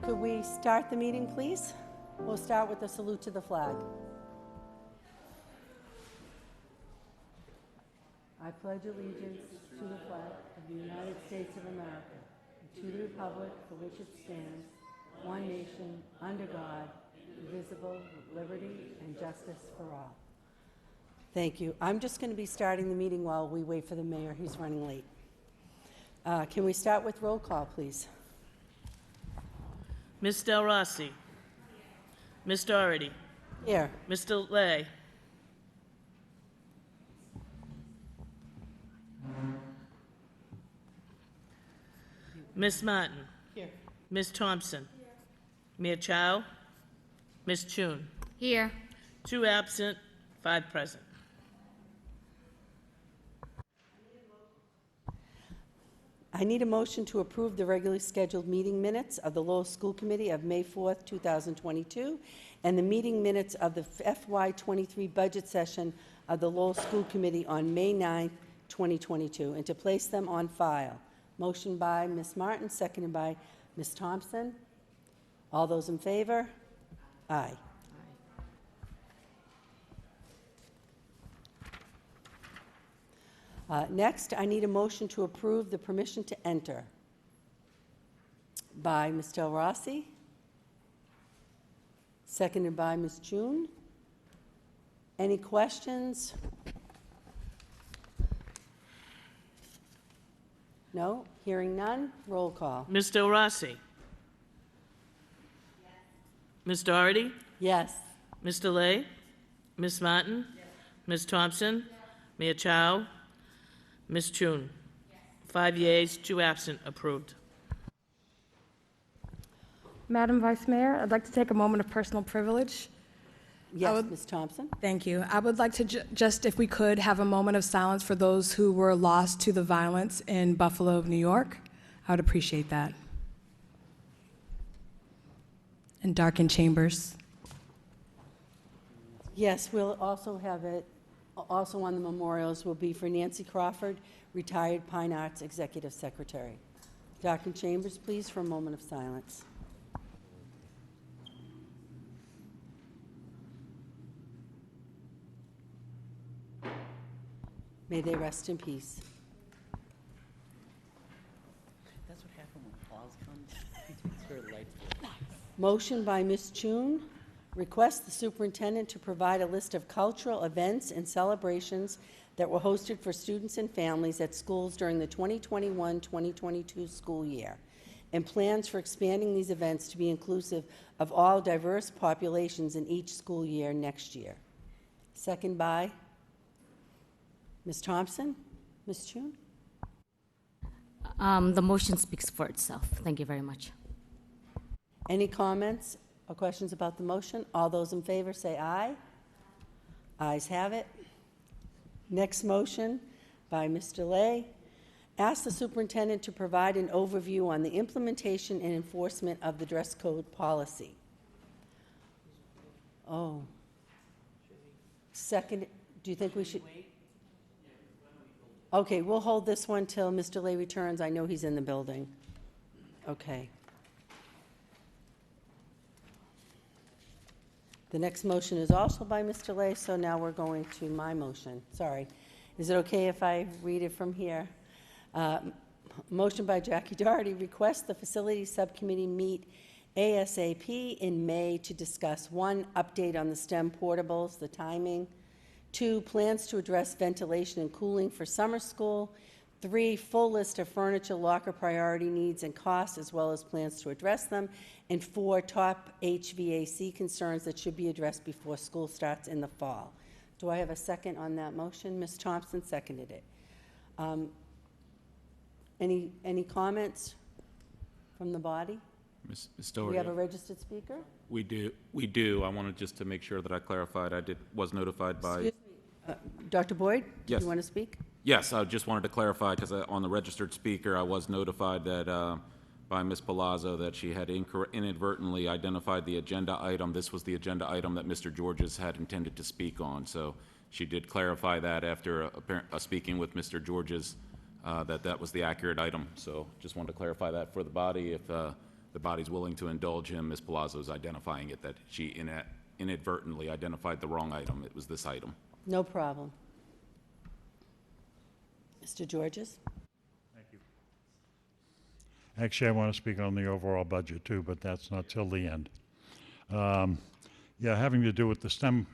Could we start the meeting, please? We'll start with a salute to the flag. I pledge allegiance to the flag of the United States of America, and to the republic for which it stands, one nation, under God, indivisible, with liberty and justice for all. Thank you. I'm just going to be starting the meeting while we wait for the mayor. He's running late. Can we start with roll call, please? Ms. Del Rossi. Ms. Doherty. Here. Mr. Lay. Ms. Martin. Here. Ms. Thompson. Mia Chow. Ms. Chun. Here. 2 absent, 5 present. I need a motion to approve the regularly scheduled meeting minutes of the Lowell School Committee of May 4th, 2022, and the meeting minutes of the FY23 Budget session of the Lowell School Committee on May 9th, 2022, and to place them on file. Motion by Ms. Martin, seconded by Ms. Thompson. All those in favor? Aye. Next, I need a motion to approve the permission to enter by Ms. Del Rossi, seconded by Ms. Chun. Any questions? No? Hearing none? Roll call. Ms. Del Rossi. Yes. Ms. Doherty. Yes. Mr. Lay. Ms. Martin. Yes. Ms. Thompson. Yes. Mia Chow. Ms. Chun. Yes. 5 yeas, 2 absent. Approved. Madam Vice Mayor, I'd like to take a moment of personal privilege. Yes, Ms. Thompson. Thank you. I would like to just, if we could, have a moment of silence for those who were lost to the violence in Buffalo, New York. I would appreciate that. And darkened chambers. Yes, we'll also have it, also on the memorials will be for Nancy Crawford, retired Pine Arts Executive Secretary. Dr. Chambers, please, for a moment of silence. May they rest in peace. That's what happened when Paul's comes. Motion by Ms. Chun, request the superintendent to provide a list of cultural events and celebrations that were hosted for students and families at schools during the 2021-2022 school year, and plans for expanding these events to be inclusive of all diverse populations in each school year next year. Second by Ms. Thompson. Ms. Chun? The motion speaks for itself. Thank you very much. Any comments or questions about the motion? All those in favor say aye. Ayes have it. Next motion by Mr. Lay. Ask the superintendent to provide an overview on the implementation and enforcement of the dress code policy. Oh. Second, do you think we should? Okay, we'll hold this one till Mr. Lay returns. I know he's in the building. Okay. The next motion is also by Mr. Lay, so now we're going to my motion. Sorry. Is it okay if I read it from here? Motion by Jackie Doherty, request the facilities subcommittee meet ASAP in May to discuss 1, update on the STEM portables, the timing, 2, plans to address ventilation and cooling for summer school, 3, full list of furniture, locker priority needs and costs, as well as plans to address them, and 4, top HVAC concerns that should be addressed before school starts in the fall. Do I have a second on that motion? Ms. Thompson seconded it. Any comments from the body? Ms. Do Doherty. we have a registered speaker? We do. I wanted just to make sure that I clarified. Was notified by. Excuse me. Dr. Boyd? Yes. Do you want to speak? Yes, I just wanted to clarify because on the registered speaker, I was notified that by Ms. Palazzo that she had inadvertently identified the agenda item. This was the agenda item that Mr. Georges had intended to speak on. So she did clarify that after speaking with Mr. Georges that was the accurate item. So just wanted to clarify that for the body. If the body's willing to indulge him. Ms. Palazzo's identifying it, that she inadvertently identified the wrong item. It was this item. No problem. Mr. Georges? Actually, I want to speak on the overall budget too, but that's not till the end. Yeah, having to do with the STEM,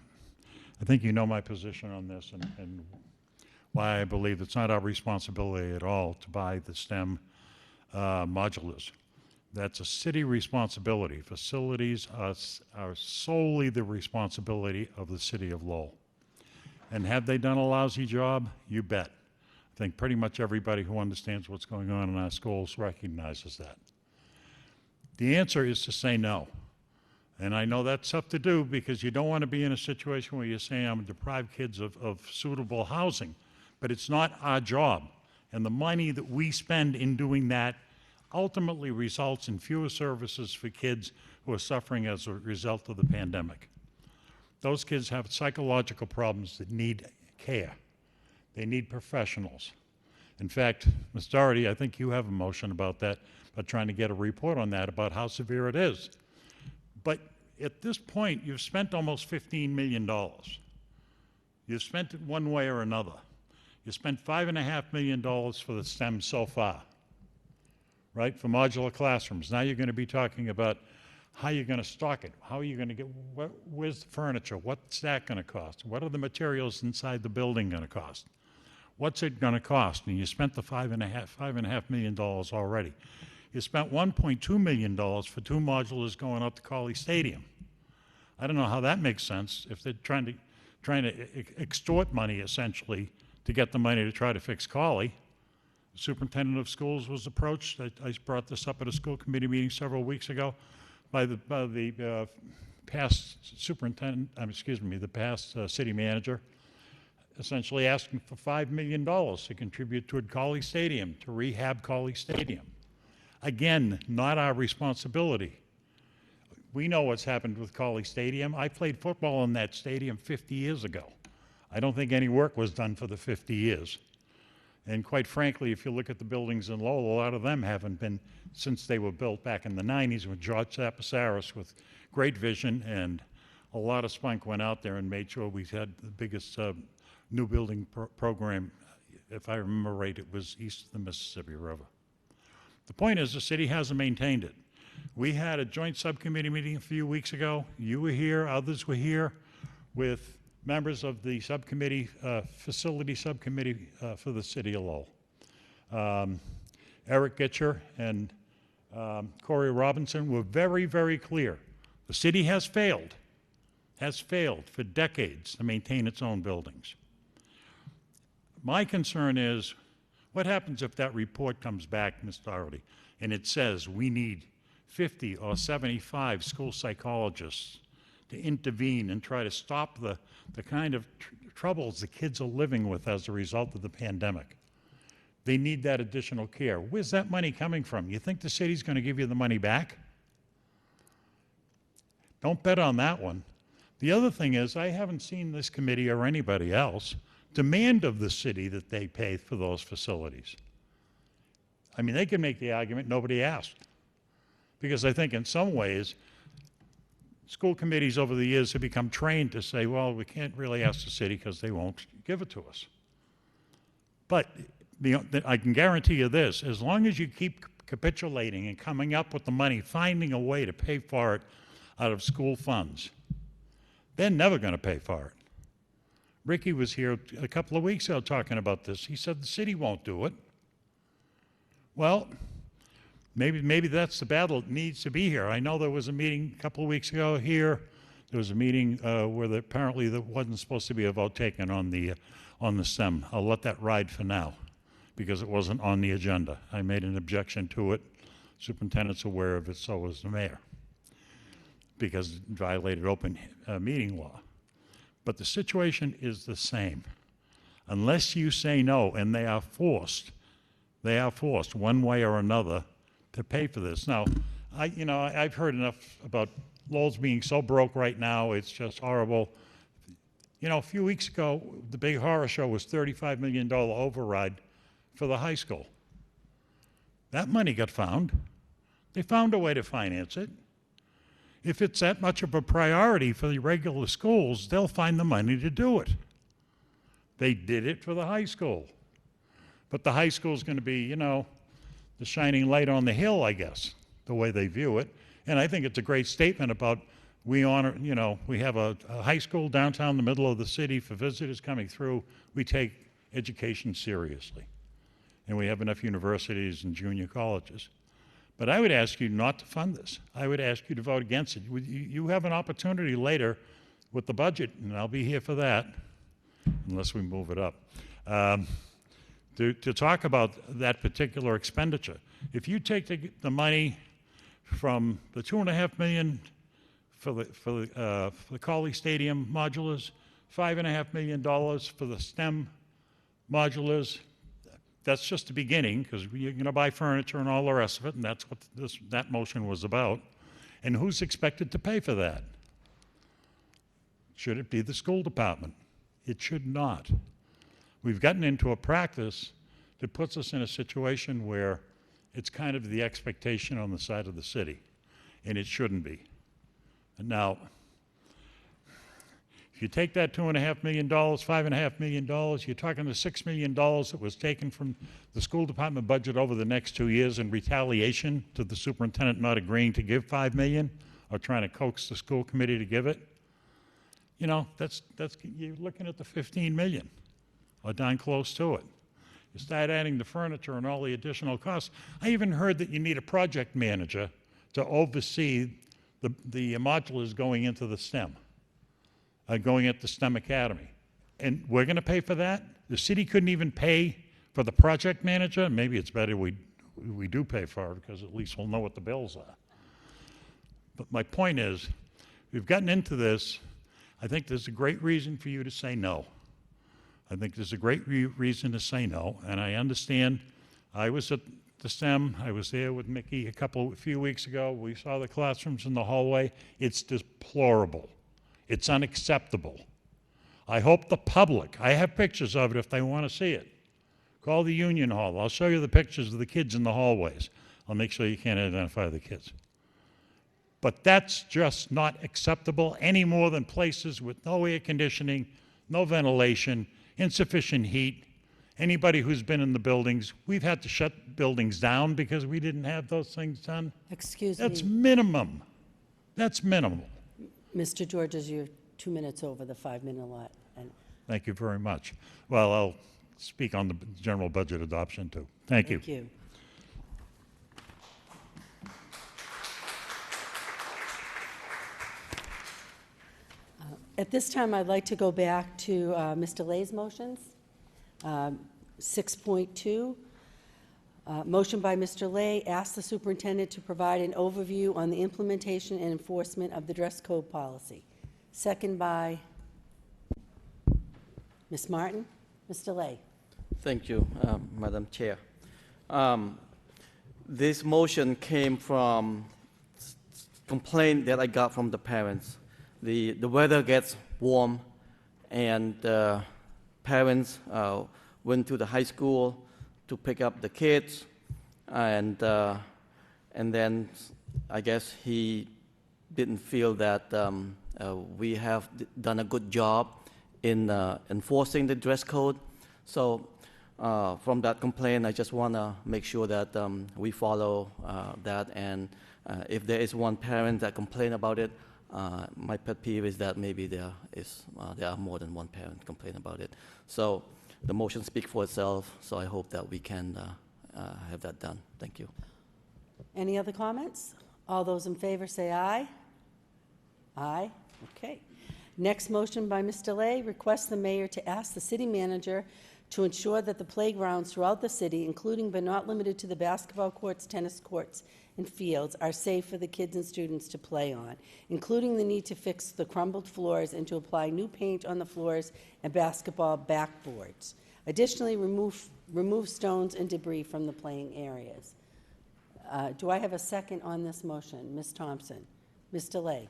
I think you know my position on this and why I believe it's not our responsibility at all to buy the STEM modulars. That's a city responsibility. Facilities are solely the responsibility of the city of Lowell. And have they done a lousy job? You bet. I think pretty much everybody who understands what's going on in our schools recognizes that. The answer is to say no. And I know that's tough to do because you don't want to be in a situation where you're saying I'm deprive kids of suitable housing, but it's not our job. And the money that we spend in doing that ultimately results in fewer services for kids who are suffering as a result of the pandemic. Those kids have psychological problems that need care. They need professionals. In fact, Ms. Doherty, I think you have a motion about that, about trying to get a report on that, about how severe it is. But at this point, you've spent almost $15 million. You've spent it one way or another. You spent $5.5 million for the STEM so far, right, for modular classrooms. Now you're going to be talking about how you're going to stock it. How are you going to get, where's the furniture? What's that going to cost? What are the materials inside the building going to cost? What's it going to cost? And you spent the $5.5 million already. You spent $1.2 million for 2 modulars going up to Colley Stadium. I don't know how that makes sense if they're trying to extort money, essentially, to get the money to try to fix Colley. The superintendent of schools was approached. I brought this up at a school committee meeting several weeks ago by the past superintendent, the past city manager, essentially asking for $5 million to contribute toward Colley Stadium, to rehab Colley Stadium. Again, not our responsibility. We know what's happened with Colley Stadium. I played football in that stadium 50 years ago. I don't think any work was done for the 50 years. And quite frankly, if you look at the buildings in Lowell, a lot of them haven't been since they were built back in the 90s with George Sapasaris with great vision, and a lot of spunk went out there and made sure we had the biggest new building program. If I remember right, it was east of the Mississippi River. The point is the city hasn't maintained it. We had a joint subcommittee meeting a few weeks ago. You were here, others were here, with members of the subcommittee, facility subcommittee for the city of Lowell. Eric Gitcher and Corey Robinson were very, very clear. The city has failed for decades to maintain its own buildings. My concern is, what happens if that report comes back, Ms. Doherty, and it says we need 50 or 75 school psychologists to intervene and try to stop the kind of troubles the kids are living with as a result of the pandemic? They need that additional care. Where's that money coming from? You think the city's going to give you the money back? Don't bet on that one. The other thing is, I haven't seen this committee or anybody else demand of the city that they pay for those facilities. I mean, they can make the argument nobody asked. Because I think in some ways, school committees over the years have become trained to say, well, we can't really ask the city because they won't give it to us. But I can guarantee you this, as long as you keep capitulating and coming up with the money, finding a way to pay for it out of school funds, they're never going to pay for it. Ricky was here a couple of weeks ago talking about this. He said the city won't do it. Well, maybe that's the battle that needs to be here. I know there was a meeting a couple of weeks ago here. There was a meeting where apparently there wasn't supposed to be a vote taken on the STEM. I'll let that ride for now because it wasn't on the agenda. I made an objection to it. Superintendent's aware of it, so was the mayor, because it violated open meeting law. But the situation is the same. Unless you say no, and they are forced one way or another to pay for this. Now, I've heard enough about Lowell's being so broke right now, it's just horrible. You know, a few weeks ago, the big horror show was $35 million override for the high school. That money got found. They found a way to finance it. If it's that much of a priority for the regular schools, they'll find the money to do it. They did it for the high school. But the high school's going to be, you know, the shining light on the hill, I guess, the way they view it. And I think it's a great statement about we honor, you know, we have a high school downtown in the middle of the city for visitors coming through. We take education seriously. And we have enough universities and junior colleges. But I would ask you not to fund this. I would ask you to vote against it. You have an opportunity later with the budget, and I'll be here for that, unless we move it up, to talk about that particular expenditure. If you take the money from the $2.5 million for the Colley Stadium modulars, $5.5 million for the STEM modulars, that's just the beginning, because you're going to buy furniture and all the rest of it, and that's what that motion was about. And who's expected to pay for that? Should it be the school department? It should not. We've gotten into a practice that puts us in a situation where it's kind of the expectation on the side of the city, and it shouldn't be. And now, if you take that $2.5 million, $5.5 million, you're talking the $6 million that was taken from the school department budget over the next 2 years in retaliation to the superintendent not agreeing to give $5 million or trying to coax the school committee to give it. You know, that's you're looking at the $15 million or down close to it. You start adding the furniture and all the additional costs. I even heard that you need a project manager to oversee the modulars going into the STEM. Going at the STEM Academy. And we're going to pay for that? The city couldn't even pay for the project manager? Maybe it's better we do pay for it, because at least we'll know what the bills are. But my point is, we've gotten into this. I think there's a great reason for you to say no. I think there's a great reason to say no, and I understand. I was at the STEM. I was there with Mickey a few weeks ago. We saw the classrooms in the hallway. It's deplorable. It's unacceptable. I hope the public, I have pictures of it if they want to see it. Call the Union Hall. I'll show you the pictures of the kids in the hallways. I'll make sure you can't identify the kids. But that's just not acceptable any more than places with no air conditioning, no ventilation, insufficient heat. Anybody who's been in the buildings, we've had to shut buildings down because we didn't have those things done. Excuse That's me, minimum. That's minimal. Mr. Georges, you're 2 minutes over the 5-minute lot. And Thank you very much. Well, I'll speak on the general budget adoption, too. Thank you. thank you. At this time, I'd like to go back to Mr. Lay's motions. 6.2, motion by Mr. Lay, ask the superintendent to provide an overview on the implementation and enforcement of the dress code policy. Second by Ms. Martin. Mr. Lay. Thank you, Madam Chair. This motion came from complaint that I got from the parents. The weather gets warm, and parents went to the high school to pick up the kids, and then I guess he didn't feel that we have done a good job in enforcing the dress code. So from that complaint, I just want to make sure that we follow that, and if there is one parent that complain about it, my pet peeve is that maybe there are more than one parent complain about it. So the motion speaks for itself, so I hope that we can have that done. Thank you. Any other comments? All those in favor say aye. Aye. Okay. Next motion by Mr. Lay, request the mayor to ask the city manager to ensure that the playgrounds throughout the city, including but not limited to the basketball courts, tennis courts, and fields, are safe for the kids and students to play on, including the need to fix the crumbled floors and to apply new paint on the floors and basketball backboards. Additionally, remove stones and debris from the playing areas. Do I have a second on this motion? Ms. Thompson. Mr. Lay.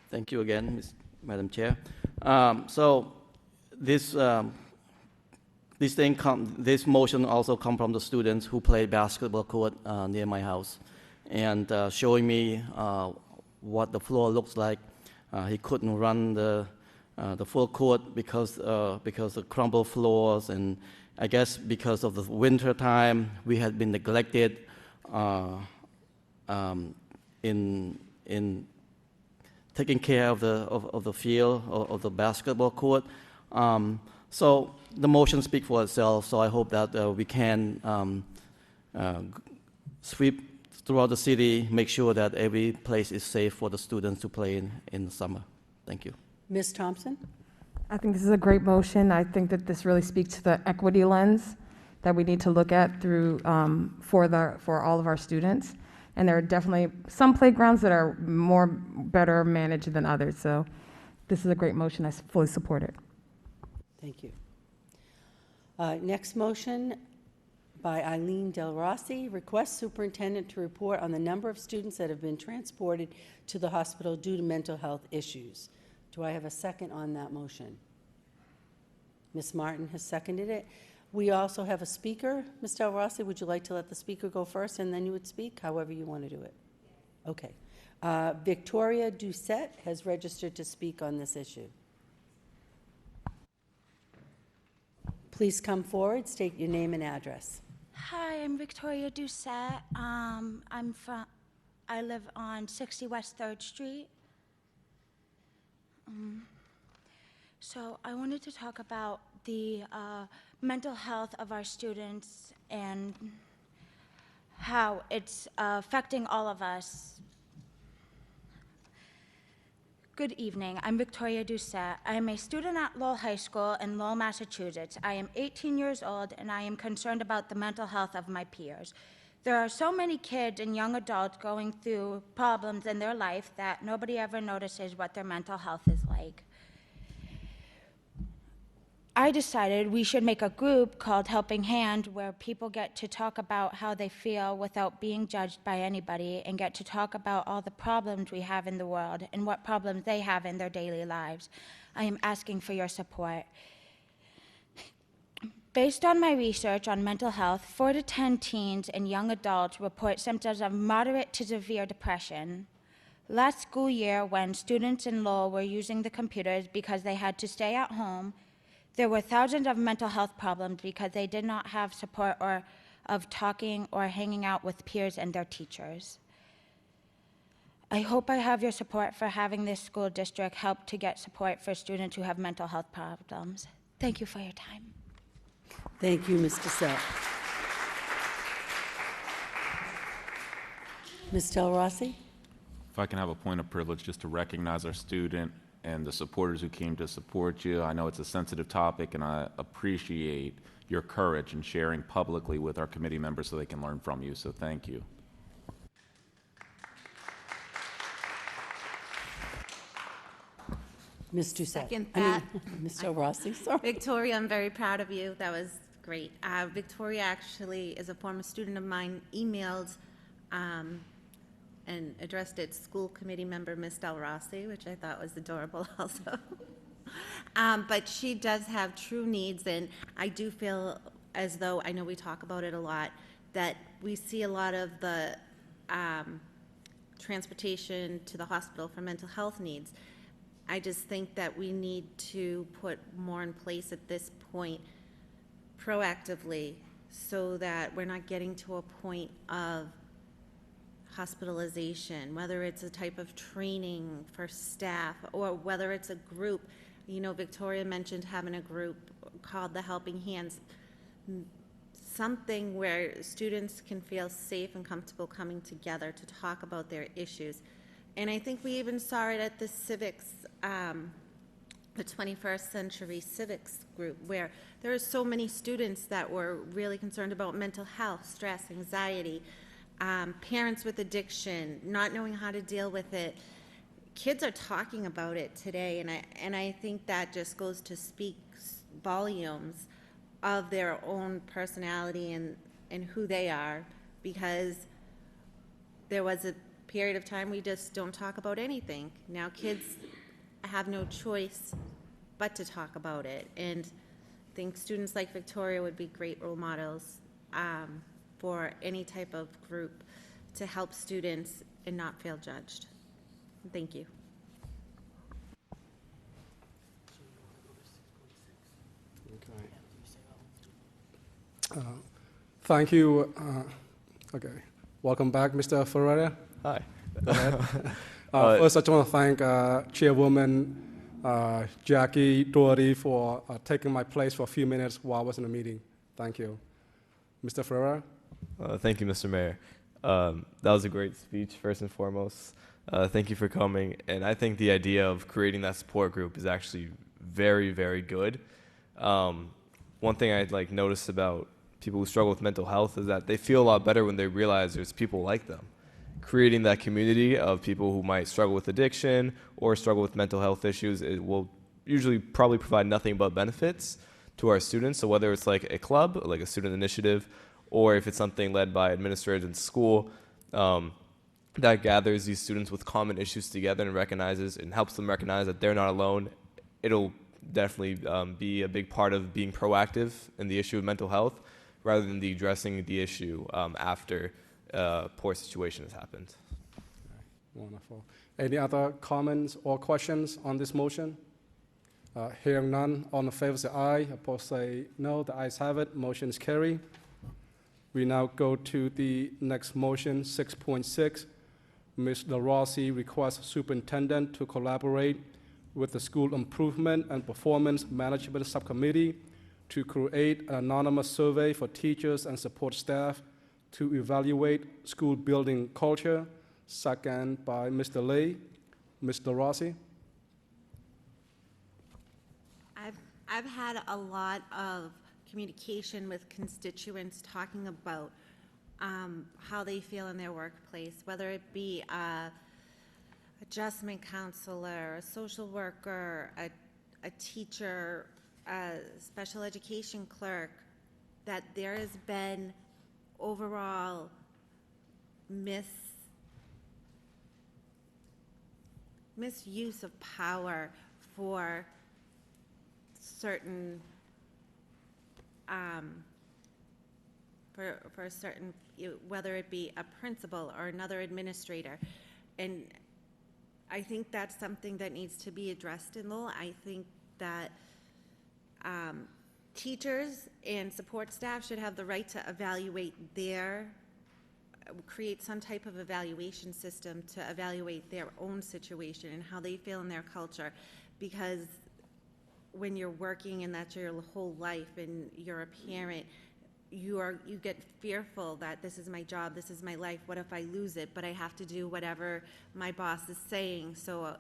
Thank you again, Madam Chair. So this motion also comes from the students who play basketball court near my house. and showing me what the floor looks like. He couldn't run the full court because of crumbled floors, and I guess because of the winter time, we had been neglected in taking care of the field, of the basketball court. So the motion speaks for itself, so I hope that we can sweep throughout the city, make sure that every place is safe for the students to play in the summer. Thank you. Ms. Thompson? I think this is a great motion. I think that this really speaks to the equity lens that we need to look at through for all of our students. And there are definitely some playgrounds that are better managed than others. So this is a great motion. I fully support it. Thank you. Next motion by Eileen Del Rossi, request superintendent to report on the number of students that have been transported to the hospital due to mental health issues. Do I have a second on that motion? Ms. Martin has seconded it. We also have a speaker. Ms. Del Rossi, would you like to let the speaker go first and then you would speak, however you want to do it? Okay. Victoria Doucette has registered to speak on this issue. Please come forward, state your name and address. Hi, I'm Victoria Doucette. I live on 60 West 3rd Street. So I wanted to talk about the mental health of our students and how it's affecting all of us. Good evening. I'm Victoria Doucette. I am a student at Lowell High School in Lowell, Massachusetts. I am 18 years old, and I am concerned about the mental health of my peers. There are so many kids and young adults going through problems in their life that nobody ever notices what their mental health is like. I decided we should make a group called Helping Hand where people get to talk about how they feel without being judged by anybody and get to talk about all the problems we have in the world and what problems they have in their daily lives. I am asking for your support. Based on my research on mental health, 4 to 10 teens and young adults report symptoms of moderate to severe depression. Last school year, when students in Lowell were using the computers because they had to stay at home, there were thousands of mental health problems because they did not have support or of talking or hanging out with peers and their teachers. I hope I have your support for having this school district help to get support for students who have mental health problems. Thank you for your time. Thank you, Ms. Doucette. Ms. Del Rossi? If I can have a point of privilege just to recognize our student and the supporters who came to support you. I know it's a sensitive topic, and I appreciate your courage in sharing publicly with our committee members so they can learn from you, so thank you. Ms. Doucette. Second that. Ms. Del Rossi, sorry. Victoria, I'm very proud of you. That was great. Victoria actually is a former student of mine, emailed and addressed it school committee member, Ms. Del Rossi, which I thought was adorable also. But she does have true needs, and I do feel as though, I know we talk about it a lot, that we see a lot of the transportation to the hospital for mental health needs. I just think that we need to put more in place at this point proactively so that we're not getting to a point of hospitalization, whether it's a type of training for staff or whether it's a group. You know, Victoria mentioned having a group called the Helping Hands, something where students can feel safe and comfortable coming together to talk about their issues. And I think we even saw it at the civics, the 21st Century Civics group, where there are so many students that were really concerned about mental health, stress, anxiety, parents with addiction, not knowing how to deal with it. Kids are talking about it today, and I think that just goes to speak volumes of their own personality and who they are, because there was a period of time we just don't talk about anything. Now kids have no choice but to talk about it, and I think students like Victoria would be great role models for any type of group to help students and not feel judged. Thank you. Thank you. Okay. Welcome back, Mr. Ferreira. Hi. Go ahead. First, I just want to thank Chairwoman Jackie Doherty for taking my place for a few minutes while I was in the meeting. Thank you. Mr. Ferreira? Thank you, Mr. Mayor. That was a great speech, first and foremost. Thank you for coming. And I think the idea of creating that support group is actually very, very good. One thing I noticed about people who struggle with mental health is that they feel a lot better when they realize there's people like them. Creating that community of people who might struggle with addiction or struggle with mental health issues, it will usually probably provide nothing but benefits to our students. So whether it's like a club, like a student initiative, or if it's something led by administrators in school, that gathers these students with common issues together and recognizes and helps them recognize that they're not alone, it'll definitely be a big part of being proactive in the issue of mental health rather than addressing the issue after a poor situation has happened. Wonderful. Any other comments or questions on this motion? Hearing none, all in favor say aye. Opposed say no. The ayes have it. Motion is carried. We now go to the next motion, 6.6. Ms. LaRossi requests superintendent to collaborate with the School Improvement and Performance Management Subcommittee to create an anonymous survey for teachers and support staff to evaluate school building culture. Second by Mr. Lay. Ms. LaRossi? I've had a lot of communication with constituents talking about how they feel in their workplace, whether it be a adjustment counselor, a social worker, a teacher, a special education clerk, that there has been overall misuse of power for certain whether it be a principal or another administrator. And I think that's something that needs to be addressed in law. I think that teachers and support staff should have the right to evaluate create some type of evaluation system to evaluate their own situation and how they feel in their culture. Because when you're working and that's your whole life and you're a parent, you get fearful that this is my job, this is my life, what if I lose it? But I have to do whatever my boss is saying. So,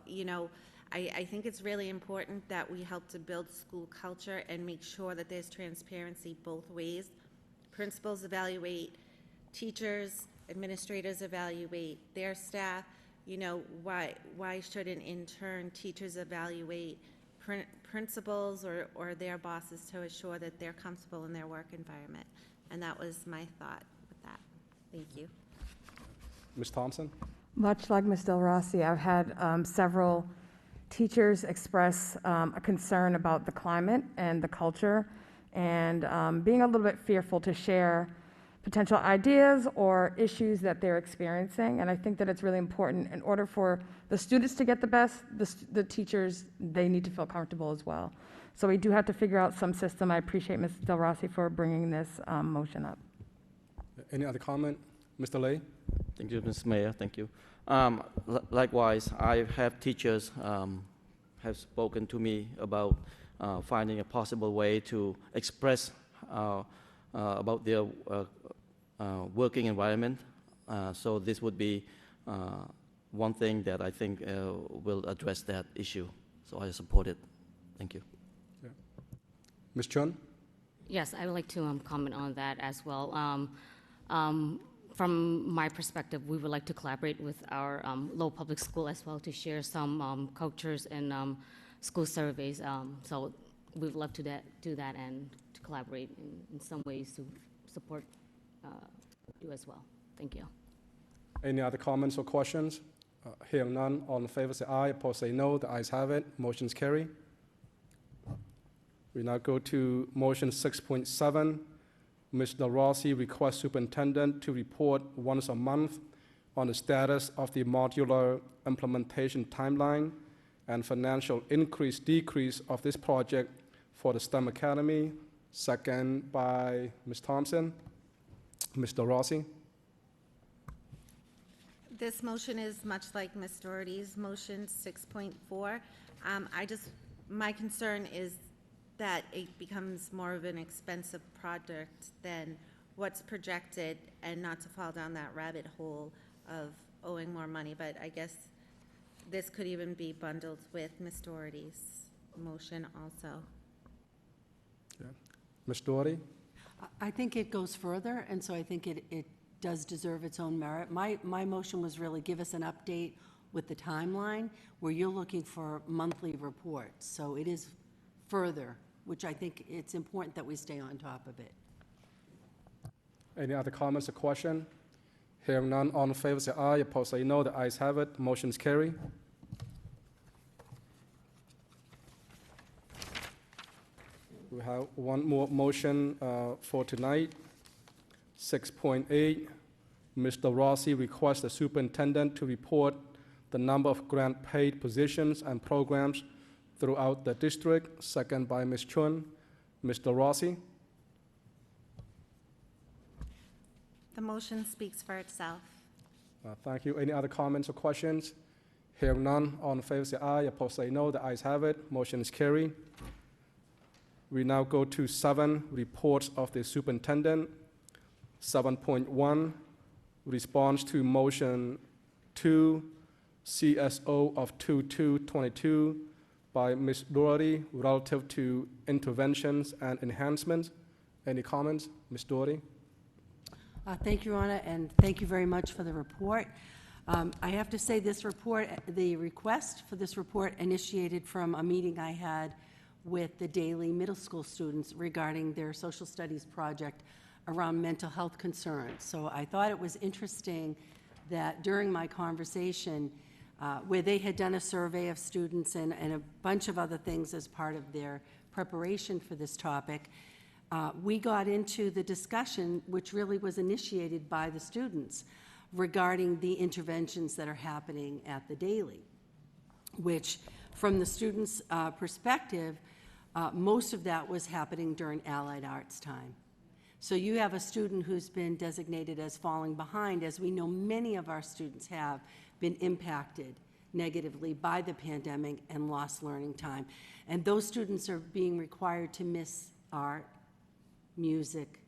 I think it's really important that we help to build school culture and make sure that there's transparency both ways. Principals evaluate teachers, administrators evaluate their staff. Why shouldn't in turn teachers evaluate principals or their bosses to assure that they're comfortable in their work environment? And that was my thought with that. Thank you. Ms. Thompson? Much like Ms. Del Rossi, I've had several teachers express a concern about the climate and the culture and being a little bit fearful to share potential ideas or issues that they're experiencing. And I think that it's really important in order for the students to get the best, the teachers, they need to feel comfortable as well. So we do have to figure out some system. I appreciate Ms. Del Rossi for bringing this motion up. Any other comment? Mr. Lay? Thank you, Mr. Mayor. Thank you. Likewise, I have teachers have spoken to me about finding a possible way to express about their working environment. So this would be one thing that I think will address that issue. So I support it. Thank you. Yeah. Ms. Chun? Yes, I would like to comment on that as well. From my perspective, we would like to collaborate with our Lowell Public School as well to share some cultures and school surveys. So we would love to do that and to collaborate in some ways to support you as well. Thank you. Any other comments or questions? Hearing none, all in favor say aye, opposed say no. The ayes have it. Motion's carry. We now go to motion 6.7. Ms. Del Rossi requests superintendent to report once a month on the status of the modular implementation timeline and financial decrease of this project for the STEM Academy. Second by Ms. Thompson. Mr. Rossi. This motion is much like Ms. Doherty's motion, 6.4. My concern is that it becomes more of an expensive project than what's projected, and not to fall down that rabbit hole of owing more money. But I guess this could even be bundled with Ms. Doherty's motion also. Ms. Doherty. I think it goes further, and so I think it does deserve its own merit. My motion was really give us an update with the timeline, where you're looking for monthly reports. So it is further, which I think it's important that we stay on top of it. Any other comments or question? Hearing none, all in favor say aye, opposed say no. The ayes have it, motion is carried. We have one more motion for tonight. 6.8, Mr. Rossi requests the superintendent to report the number of grant-paid positions and programs throughout the district. Second by Ms. Chun. Mr. Rossi. The motion speaks for itself. Thank you. Any other comments or questions? Hearing none, all in favor say aye, opposed say no. The ayes have it, motion is carried. We now go to 7, reports of the superintendent. 7.1, response to motion 2, CSO of 2222 by Ms. Doherty relative to interventions and enhancements. Any comments? Ms. Doherty? Thank you, Your Honor, and thank you very much for the report. I have to say this report, the request for this report initiated from a meeting I had with the Daly Middle School students regarding their social studies project around mental health concerns. So I thought it was interesting that during my conversation, where they had done a survey of students and a bunch of other things as part of their preparation for this topic, we got into the discussion, which really was initiated by the students, regarding the interventions that are happening at the Daly, which from the students' perspective, most of that was happening during Allied Arts time. So you have a student who's been designated as falling behind, as we know many of our students have been impacted negatively by the pandemic and lost learning time. And those students are being required to miss art, music,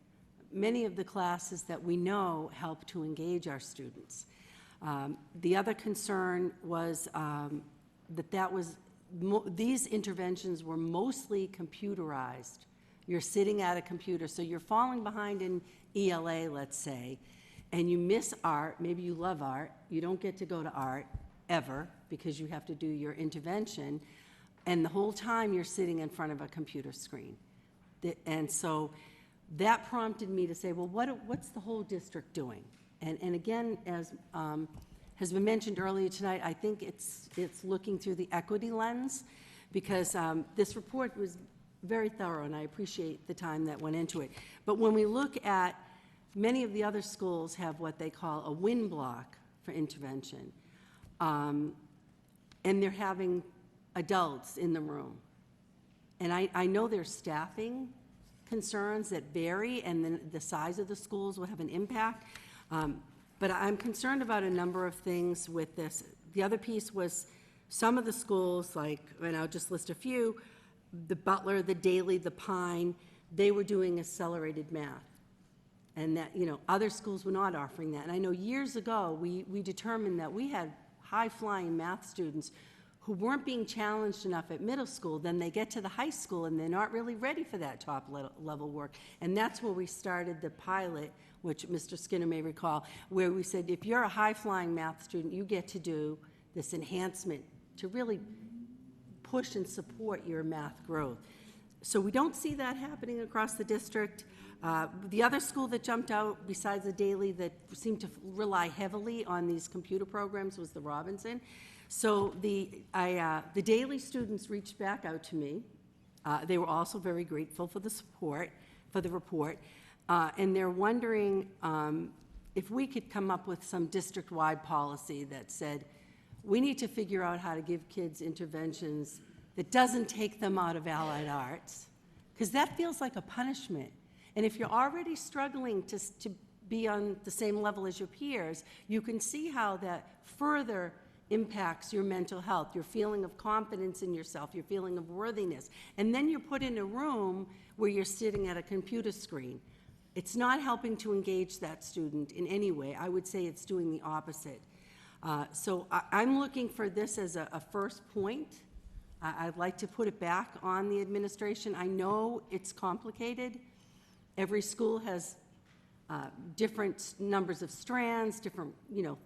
many of the classes that we know help to engage our students. The other concern was these interventions were mostly computerized. You're sitting at a computer, so you're falling behind in ELA, let's say, and you miss art. Maybe you love art. You don't get to go to art ever because you have to do your intervention, and the whole time you're sitting in front of a computer screen. And so that prompted me to say, well, what's the whole district doing? And again, as has been mentioned earlier tonight, I think it's looking through the equity lens, because this report was very thorough, and I appreciate the time that went into it. But when we look at many of the other schools have what they call a win block for intervention, and they're having adults in the room. And I know there's staffing concerns that vary, and then the size of the schools will have an impact. But I'm concerned about a number of things with this. The other piece was some of the schools, and I'll just list a few, the Butler, the Daly, the Pine, they were doing accelerated math. And that, other schools were not offering that. And I know years ago, we determined that we had high-flying math students who weren't being challenged enough at middle school. Then they get to the high school and they're not really ready for that top level work. And that's where we started the pilot, which Mr. Skinner may recall, where we said, if you're a high-flying math student, you get to do this enhancement to really push and support your math growth. So we don't see that happening across the district. The other school that jumped out, besides the Daly, that seemed to rely heavily on these computer programs was the Robinson. So the Daly students reached back out to me. They were also very grateful for the support, for the report, and they're wondering if we could come up with some district-wide policy that said, we need to figure out how to give kids interventions that doesn't take them out of allied arts, because that feels like a punishment. And if you're already struggling to be on the same level as your peers, you can see how that further impacts your mental health, your feeling of confidence in yourself, your feeling of worthiness. And then you're put in a room where you're sitting at a computer screen. It's not helping to engage that student in any way. I would say it's doing the opposite. So I'm looking for this as a first point. I'd like to put it back on the administration. I know it's complicated. Every school has different numbers of strands, different,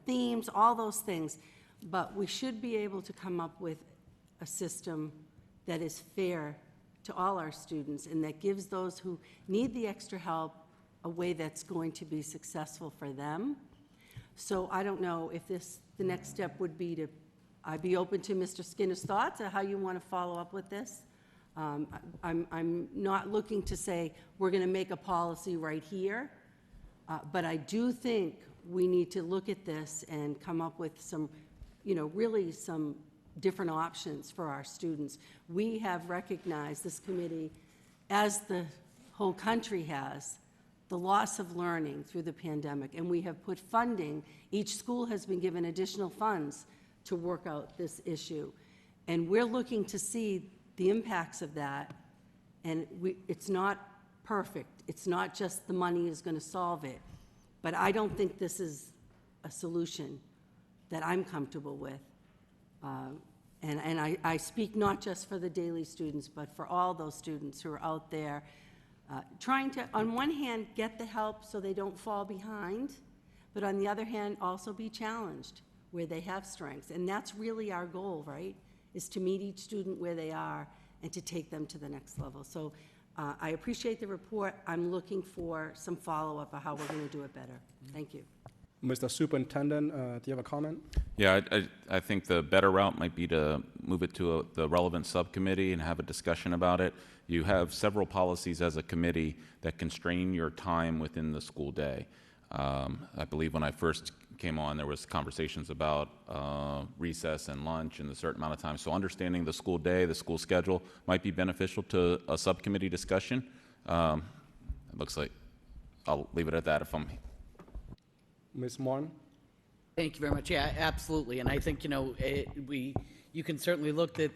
themes, all those things. But we should be able to come up with a system that is fair to all our students and that gives those who need the extra help a way that's going to be successful for them. So I don't know if the next step would be to, I'd be open to Mr. Skinner's thoughts on how you want to follow up with this. I'm not looking to say we're going to make a policy right here, but I do think we need to look at this and come up with some, really some different options for our students. We have recognized, this committee, as the whole country has, the loss of learning through the pandemic, and we have put funding. Each school has been given additional funds to work out this issue, and we're looking to see the impacts of that, and it's not perfect. It's not just the money is going to solve it, but I don't think this is a solution that I'm comfortable with. And I speak not just for the Daily students, but for all those students who are out there trying to, on one hand, get the help so they don't fall behind, but on the other hand, also be challenged where they have strengths. And that's really our goal, right, is to meet each student where they are and to take them to the next level. So I appreciate the report. I'm looking for some follow-up of how we're going to do it better. Thank you. Mr. Superintendent, do you have a comment? Yeah, I think the better route might be to move it to the relevant subcommittee and have a discussion about it. You have several policies as a committee that constrain your time within the school day. I believe when I first came on, there was conversations about recess and lunch and a certain amount of time. So understanding the school day, the school schedule might be beneficial to a subcommittee discussion. It looks like I'll leave it at that if I'm... Ms. Martin? Thank you very much. Yeah, absolutely. And I think, you can certainly look at,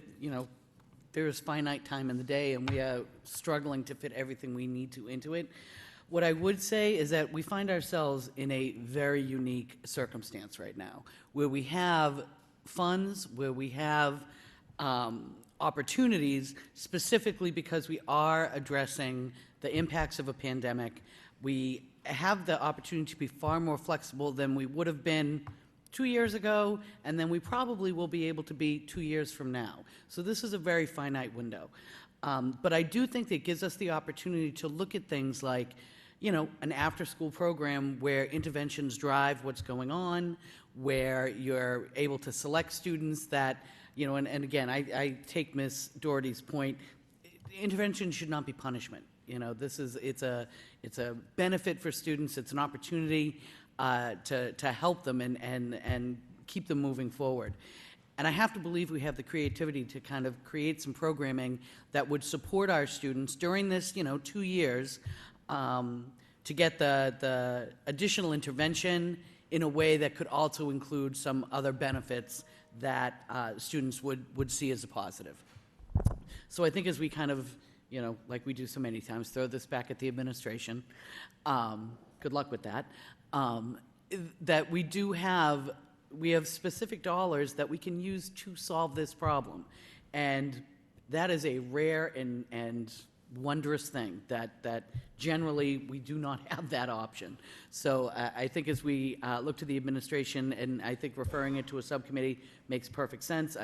there is finite time in the day and we are struggling to fit everything we need to into it. What I would say is that we find ourselves in a very unique circumstance right now, where we have funds, where we have opportunities, specifically because we are addressing the impacts of a pandemic. We have the opportunity to be far more flexible than we would have been 2 years ago, and then we probably will be able to be 2 years from now. So this is a very finite window. But I do think that it gives us the opportunity to look at things like, an after-school program where interventions drive what's going on, where you're able to select students that, and again, I take Ms. Doherty's point, intervention should not be punishment. It's a benefit for students. It's an opportunity to help them and keep them moving forward. And I have to believe we have the creativity to kind of create some programming that would support our students during this, 2 years, to get the additional intervention in a way that could also include some other benefits that students would see as a positive. So I think as we kind of, like we do so many times, throw this back at the administration, good luck with that, that we have specific dollars that we can use to solve this problem. And that is a rare and wondrous thing that generally we do not have that option. So I think as we look to the administration, and I think referring it to a subcommittee makes perfect sense,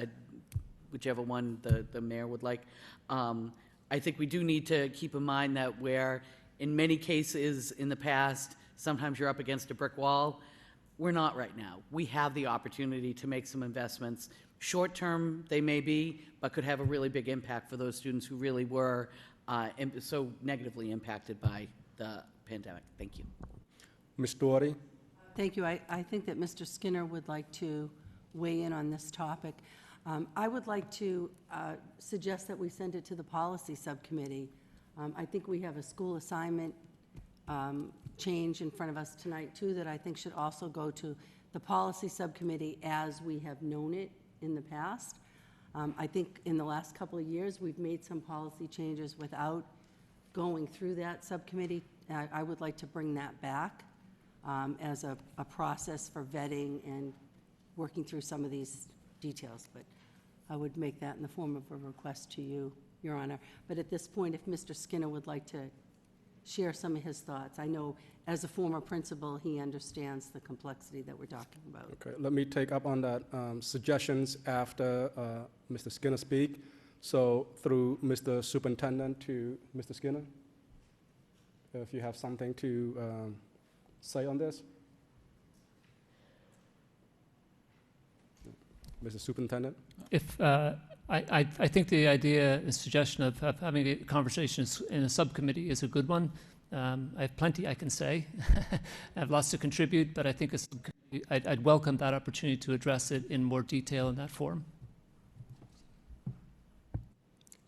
whichever one the mayor would like. I think we do need to keep in mind that where in many cases in the past, sometimes you're up against a brick wall, we're not right now. We have the opportunity to make some investments. Short-term they may be, but could have a really big impact for those students who really were so negatively impacted by the pandemic. Thank you. Ms. Doherty? Thank you. I think that Mr. Skinner would like to weigh in on this topic. I would like to suggest that we send it to the policy subcommittee. I think we have a school assignment change in front of us tonight, too, that I think should also go to the policy subcommittee as we have known it in the past. I think in the last couple of years, we've made some policy changes without going through that subcommittee. I would like to bring that back as a process for vetting and working through some of these details, but I would make that in the form of a request to you, Your Honor. But at this point, if Mr. Skinner would like to share some of his thoughts. I know as a former principal, he understands the complexity that we're talking about. Okay, let me take up on that suggestions after Mr. Skinner speak. So through Mr. Superintendent to Mr. Skinner, if you have something to say on this. Mr. Superintendent? If I think the idea, the suggestion of having a conversation in a subcommittee is a good one. I have plenty I can say. I have lots to contribute, but I think I'd welcome that opportunity to address it in more detail in that forum.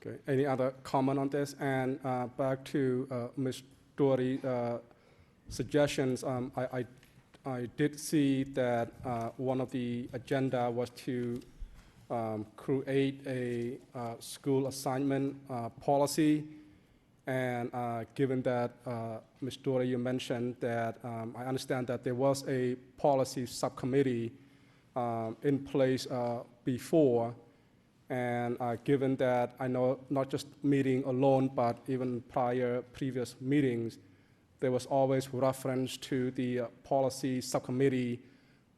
Okay. Any other comment on this? And back to Ms. Doherty's suggestions. I did see that one of the agenda was to create a school assignment policy. And given that, Ms. Doherty, you mentioned that I understand that there was a policy subcommittee in place before. And given that I know not just meeting alone, but even previous meetings, there was always reference to the policy subcommittee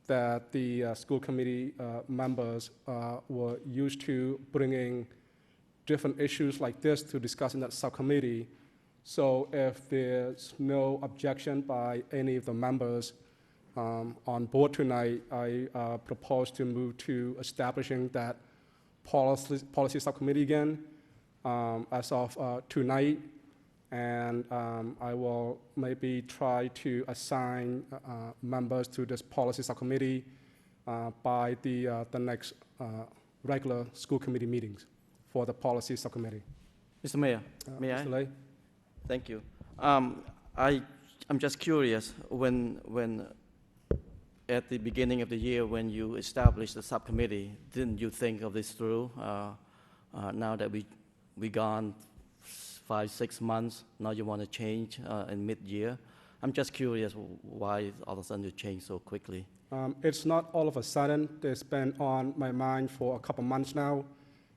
that the school committee members were used to bringing different issues like this to discuss in that subcommittee. So if there's no objection by any of the members on board tonight, I propose to move to establishing that policy subcommittee again as of tonight. And I will maybe try to assign members to this policy subcommittee by the next regular school committee meetings for the policy subcommittee. Mr. Mayor, may I? Mr. Lay? Thank you. I'm just curious, when at the beginning of the year, when you established the subcommittee, didn't you think of this through? Now that we gone 5-6 months, now you want to change in mid-year. I'm just curious why all of a sudden you change so quickly. It's not all of a sudden. It's been on my mind for a couple months now,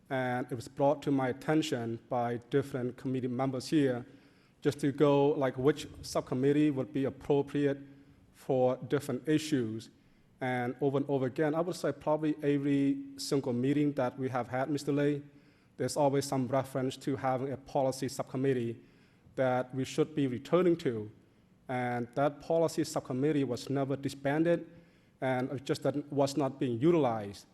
and it was brought to my attention by different committee members here just to go like which subcommittee would be appropriate for different issues. And over again, I would say probably every single meeting that we have had, Mr. Lay, there's always some reference to having a policy subcommittee that we should be returning to. And that policy subcommittee was never disbanded, and it just that it was not being utilized.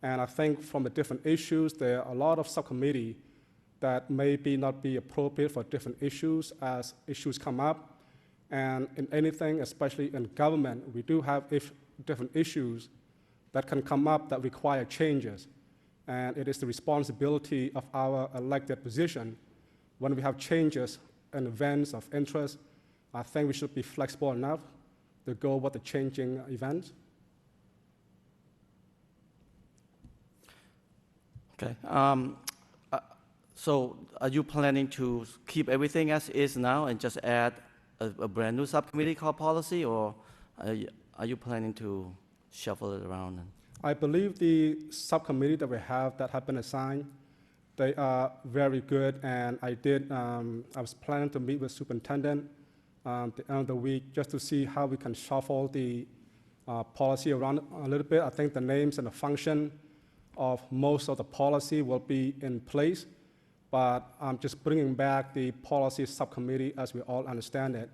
And I think from the different issues, there are a lot of subcommittee that maybe not be appropriate for different issues as issues come up. And in anything, especially in government, we do have different issues that can come up that require changes. And it is the responsibility of our elected position when we have changes and events of interest. I think we should be flexible enough to go with the changing events. Okay. So are you planning to keep everything as is now and just add a brand new subcommittee called policy, or are you planning to shuffle it around? I believe the subcommittee that we have that have been assigned, they are very good, and I was planning to meet with superintendent the end of the week just to see how we can shuffle the policy around a little bit. I think the names and the function of most of the policy will be in place, but I'm just bringing back the policy subcommittee as we all understand it.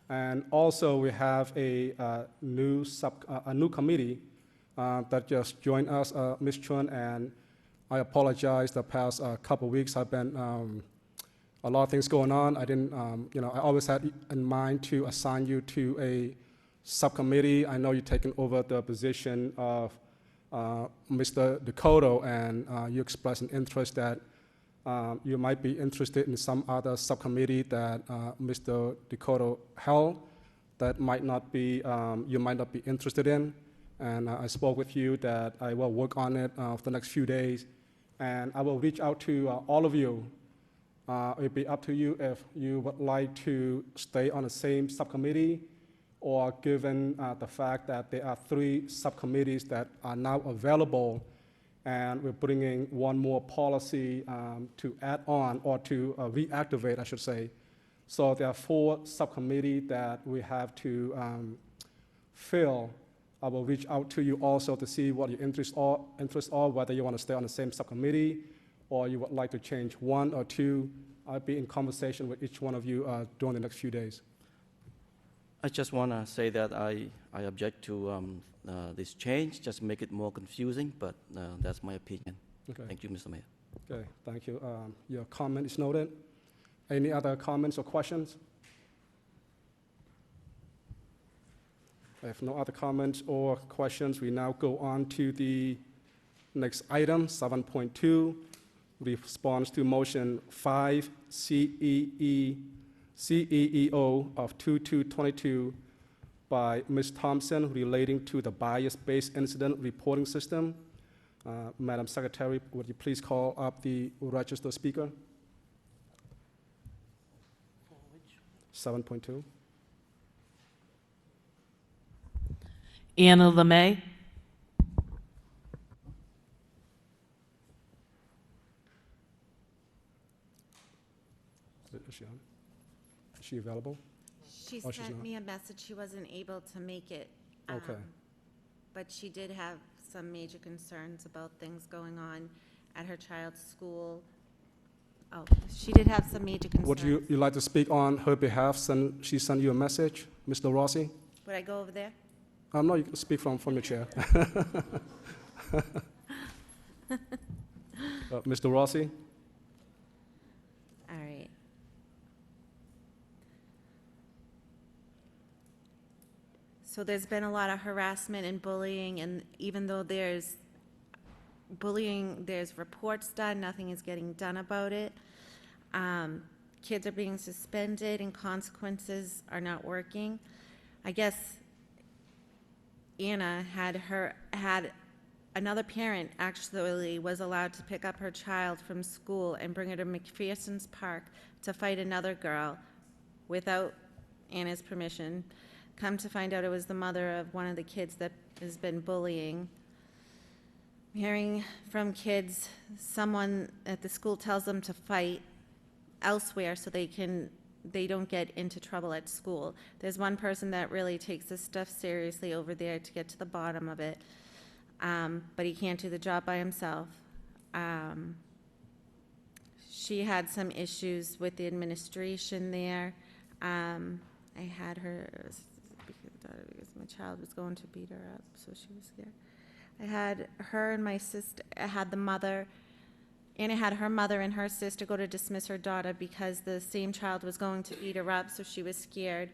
And also we have a new committee that just joined us, Ms. Chun, and I apologize. The past couple of weeks have been a lot of things going on. I didn't, I always had in mind to assign you to a subcommittee. I know you've taken over the position of Mr. Dakota, and you expressed an interest that you might be interested in some other subcommittee that Mr. Dakota held that might not be, you might not be interested in. And I spoke with you that I will work on it for the next few days. And I will reach out to all of you. It'll be up to you if you would like to stay on the same subcommittee, or given the fact that there are 3 subcommittees that are now available, and we're bringing one more policy to add on, or to reactivate, I should say. So there are 4 subcommittees that we have to fill. I will reach out to you also to see what your interests are, whether you want to stay on the same subcommittee or you would like to change 1 or 2. I'll be in conversation with each one of you during the next few days. I just want to say that I object to this change, just make it more confusing, but that's my opinion. Okay. Thank you, Mr. Mayor. Okay, thank you. Your comment is noted. Any other comments or questions? If no other comments or questions, we now go on to the next item, 7.2, response to motion 5 CEEO of 2222 by Ms. Thompson relating to the bias-based incident reporting system. Madam Secretary, would you please call up the registered speaker? 7.2. Anna LeMay. Is she on? Is she available? She Oh, she's sent not. me a message. She wasn't able to make it. Okay. But she did have some major concerns about things going on at her child's school. Oh, she did have some major concerns. Would you like to speak on her behalf since she sent you a message, Mr. Rossi? Would I go over there? No, you can speak from your chair. Mr. Rossi? All right. So there's been a lot of harassment and bullying, and even though there's bullying, there's reports done, nothing is getting done about it. Kids are being suspended and consequences are not working. I guess Anna had another parent actually was allowed to pick up her child from school and bring her to McPherson's Park to fight another girl without Anna's permission. Come to find out it was the mother of one of the kids that has been bullying. Hearing from kids, someone at the school tells them to fight elsewhere so they don't get into trouble at school. There's one person that really takes this stuff seriously over there to get to the bottom of it, but he can't do the job by himself. She had some issues with the administration there. I had her, because my child was going to beat her up, so she was scared. I had her and my sister, I had the mother, Anna had her mother and her sister go to dismiss her daughter because the same child was going to beat her up, so she was scared.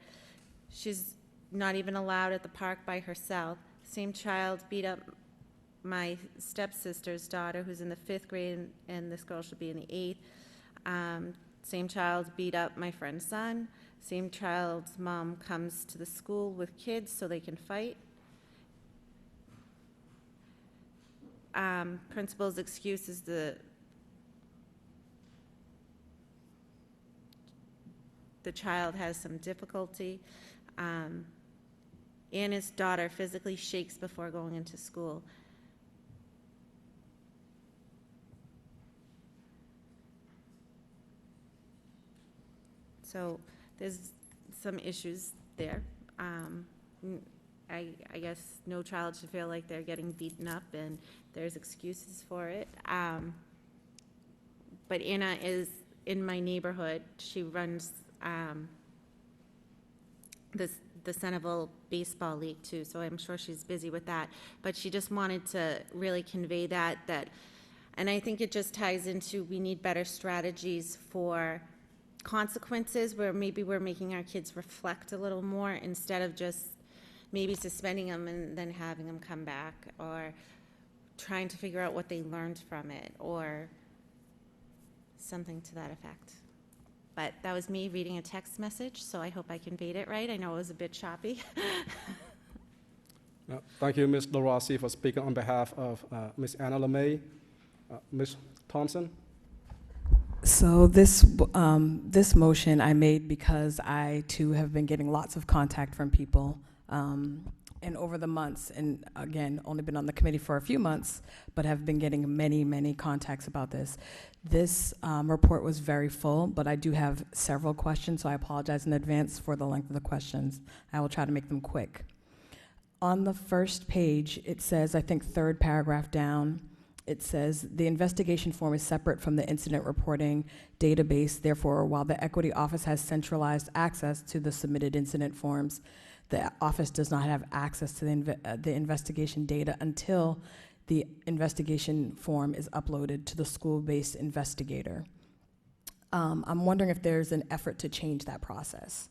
She's not even allowed at the park by herself. Same child beat up my stepsister's daughter, who's in the 5th grade, and this girl should be in the 8th. Same child beat up my friend's son. Same child's mom comes to the school with kids so they can fight. Principal's excuse is the child has some difficulty. Anna's daughter physically shakes before going into school. So there's some issues there. I guess no child should feel like they're getting beaten up, and there's excuses for it. But Anna is in my neighborhood. She runs the Centerville Baseball League too, so I'm sure she's busy with that. But she just wanted to really convey that, and I think it just ties into we need better strategies for consequences where maybe we're making our kids reflect a little more instead of just maybe suspending them and then having them come back, or trying to figure out what they learned from it, or something to that effect. But that was me reading a text message, so I hope I conveyed it right. I know it was a bit choppy. Thank you, Ms. LaRossi, for speaking on behalf of Ms. Anna LeMay. Ms. Thompson? So this motion I made because I too have been getting lots of contact from people, and over the months, and again, only been on the committee for a few months, but have been getting many contacts about this. This report was very full, but I do have several questions, so I apologize in advance for the length of the questions. I will try to make them quick. On the first page, it says, I think third paragraph down, it says, the investigation form is separate from the incident reporting database. Therefore, while the Equity Office has centralized access to the submitted incident forms, the office does not have access to the investigation data until the investigation form is uploaded to the school-based investigator. I'm wondering if there's an effort to change that process.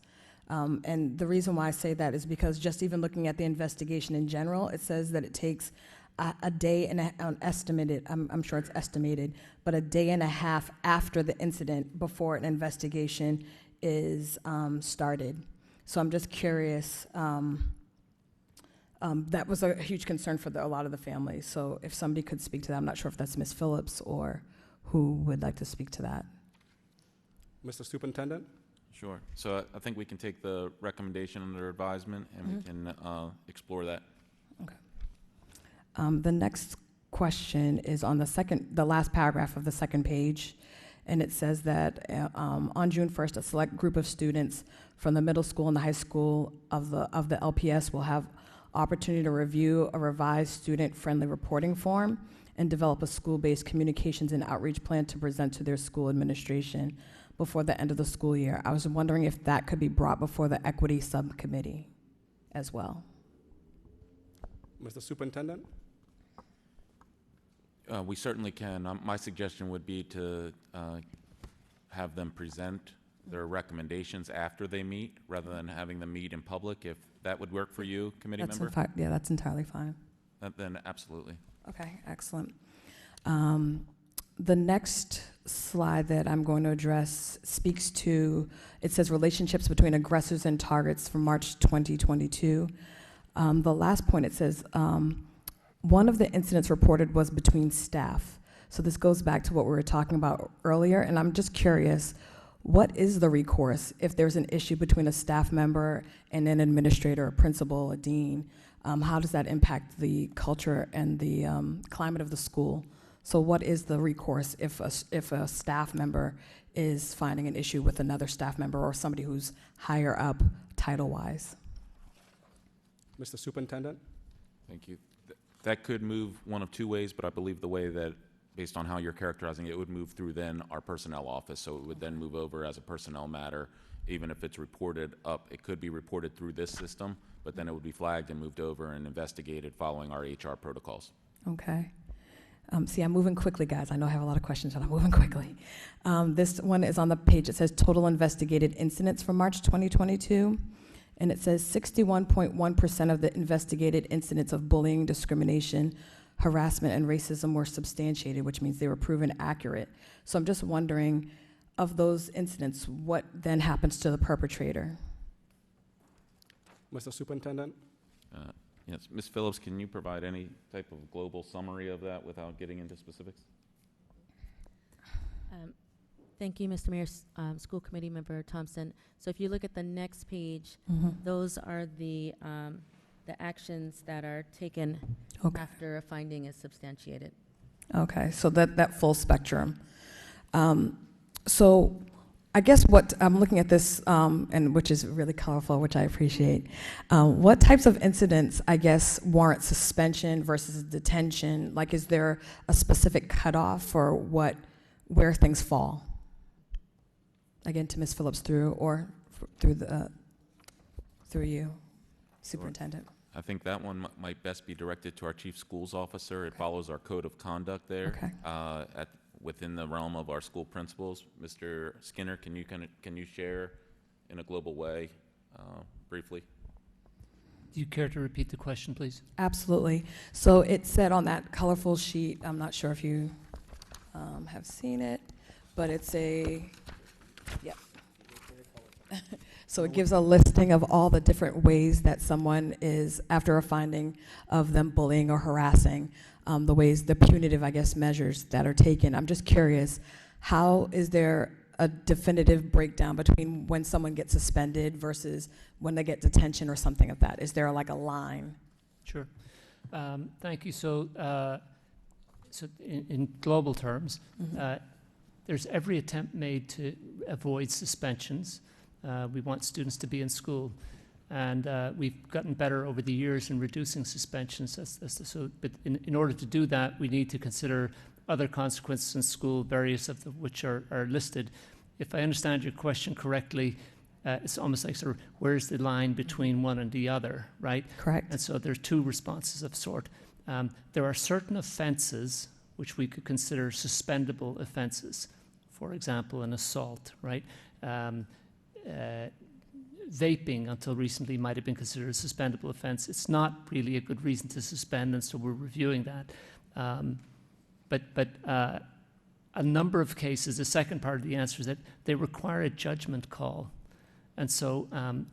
And the reason why I say that is because just even looking at the investigation in general, it says that it takes a day and I'm sure it's estimated, but a day and a half after the incident before an investigation is started. So I'm just curious. That was a huge concern for a lot of the families. So if somebody could speak to that, I'm not sure if that's Ms. Phillips or who would like to speak to that. Mr. Superintendent? Sure. So I think we can take the recommendation under advisement, and we can explore that. Okay. The next question is on the last paragraph of the second page, and it says that on June 1st, a select group of students from the middle school and the high school of the LPS will have opportunity to review a revised student-friendly reporting form and develop a school-based communications and outreach plan to present to their school administration before the end of the school year. I was wondering if that could be brought before the equity subcommittee as well. Mr. Superintendent? We certainly can. My suggestion would be to have them present their recommendations after they meet, rather than having them meet in public. If that would work for you, committee member? Yeah, that's entirely fine. Then absolutely. Okay, excellent. The next slide that I'm going to address speaks to, it says relationships between aggressors and targets from March 2022. The last point, it says, one of the incidents reported was between staff. So this goes back to what we were talking about earlier, and I'm just curious, what is the recourse if there's an issue between a staff member and an administrator, a principal, a dean? How does that impact the culture and the climate of the school? So what is the recourse if a staff member is finding an issue with another staff member or somebody who's higher up title-wise? Mr. Superintendent? Thank you. That could move one of two ways, but I believe the way that, based on how you're characterizing it, it would move through then our personnel office. So it would then move over as a personnel matter. Even if it's reported up, it could be reported through this system, but then it would be flagged and moved over and investigated following our HR protocols. Okay. See, I'm moving quickly, guys. I know I have a lot of questions, but I'm moving quickly. This one is on the page. It says total investigated incidents from March 2022. And it says 61.1% of the investigated incidents of bullying, discrimination, harassment, and racism were substantiated, which means they were proven accurate. So I'm just wondering, of those incidents, what then happens to the perpetrator? Mr. Superintendent? Yes, Ms. Phillips, can you provide any type of global summary of that without getting into specifics? Thank you, Mr. Mayor, School Committee Member Thompson. So if you look at the next page, those are the actions that are taken after a finding is substantiated. Okay, so that full spectrum. So I guess what I'm looking at this, and which is really colorful, which I appreciate. What types of incidents, I guess, warrant suspension versus detention? Like, is there a specific cutoff for where things fall? Again, to Ms. Phillips through you, Superintendent. I think that one might best be directed to our Chief Schools Officer. It follows our code of conduct there. Okay. Within the realm of our school principals. Mr. Skinner, can you share in a global way briefly? do you care to repeat the question, please? Absolutely. So it said on that colorful sheet, I'm not sure if you have seen it, but it's yep. So it gives a listing of all the different ways that someone is, after a finding of them bullying or harassing, the punitive, I guess, measures that are taken. I'm just curious, how is there a definitive breakdown between when someone gets suspended versus when they get detention or something of that? Is there like a line? Sure. Thank you. So, in global terms, there's every attempt made to avoid suspensions. We want students to be in school, and we've gotten better over the years in reducing suspensions. But in order to do that, we need to consider other consequences in school, various of which are listed. If I understand your question correctly, it's almost like sort of where's the line between one and the other, right? Correct. And so there's two responses of sort. There are certain offenses which we could consider suspendable offenses. For example, an assault, right? Vaping until recently might have been considered a suspendable offense. It's not really a good reason to suspend, and so we're reviewing that. But a number of cases, the second part of the answer is that they require a judgment call. And so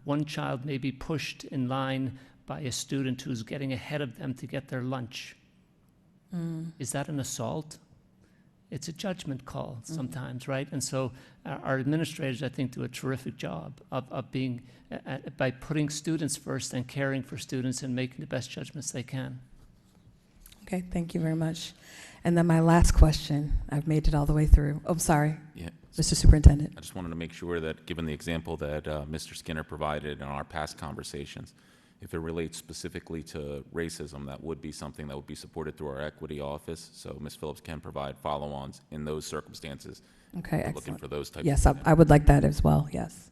one child may be pushed in line by a student who's getting ahead of them to get their lunch. Is that an assault? It's a judgment call sometimes, right? And so our administrators, I think, do a terrific job of being, by putting students first and caring for students and making the best judgments they can. Okay, thank you very much. And then my last question, I've made it all the way through. Oh, sorry. Yeah. Mr. Superintendent. I just wanted to make sure that, given the example that Mr. Skinner provided in our past conversations, if it relates specifically to racism, that would be something that would be supported through our equity office. So Ms. Phillips can provide follow-ons in those circumstances. Okay, excellent. Looking for those types yes, of I would like that as well, yes.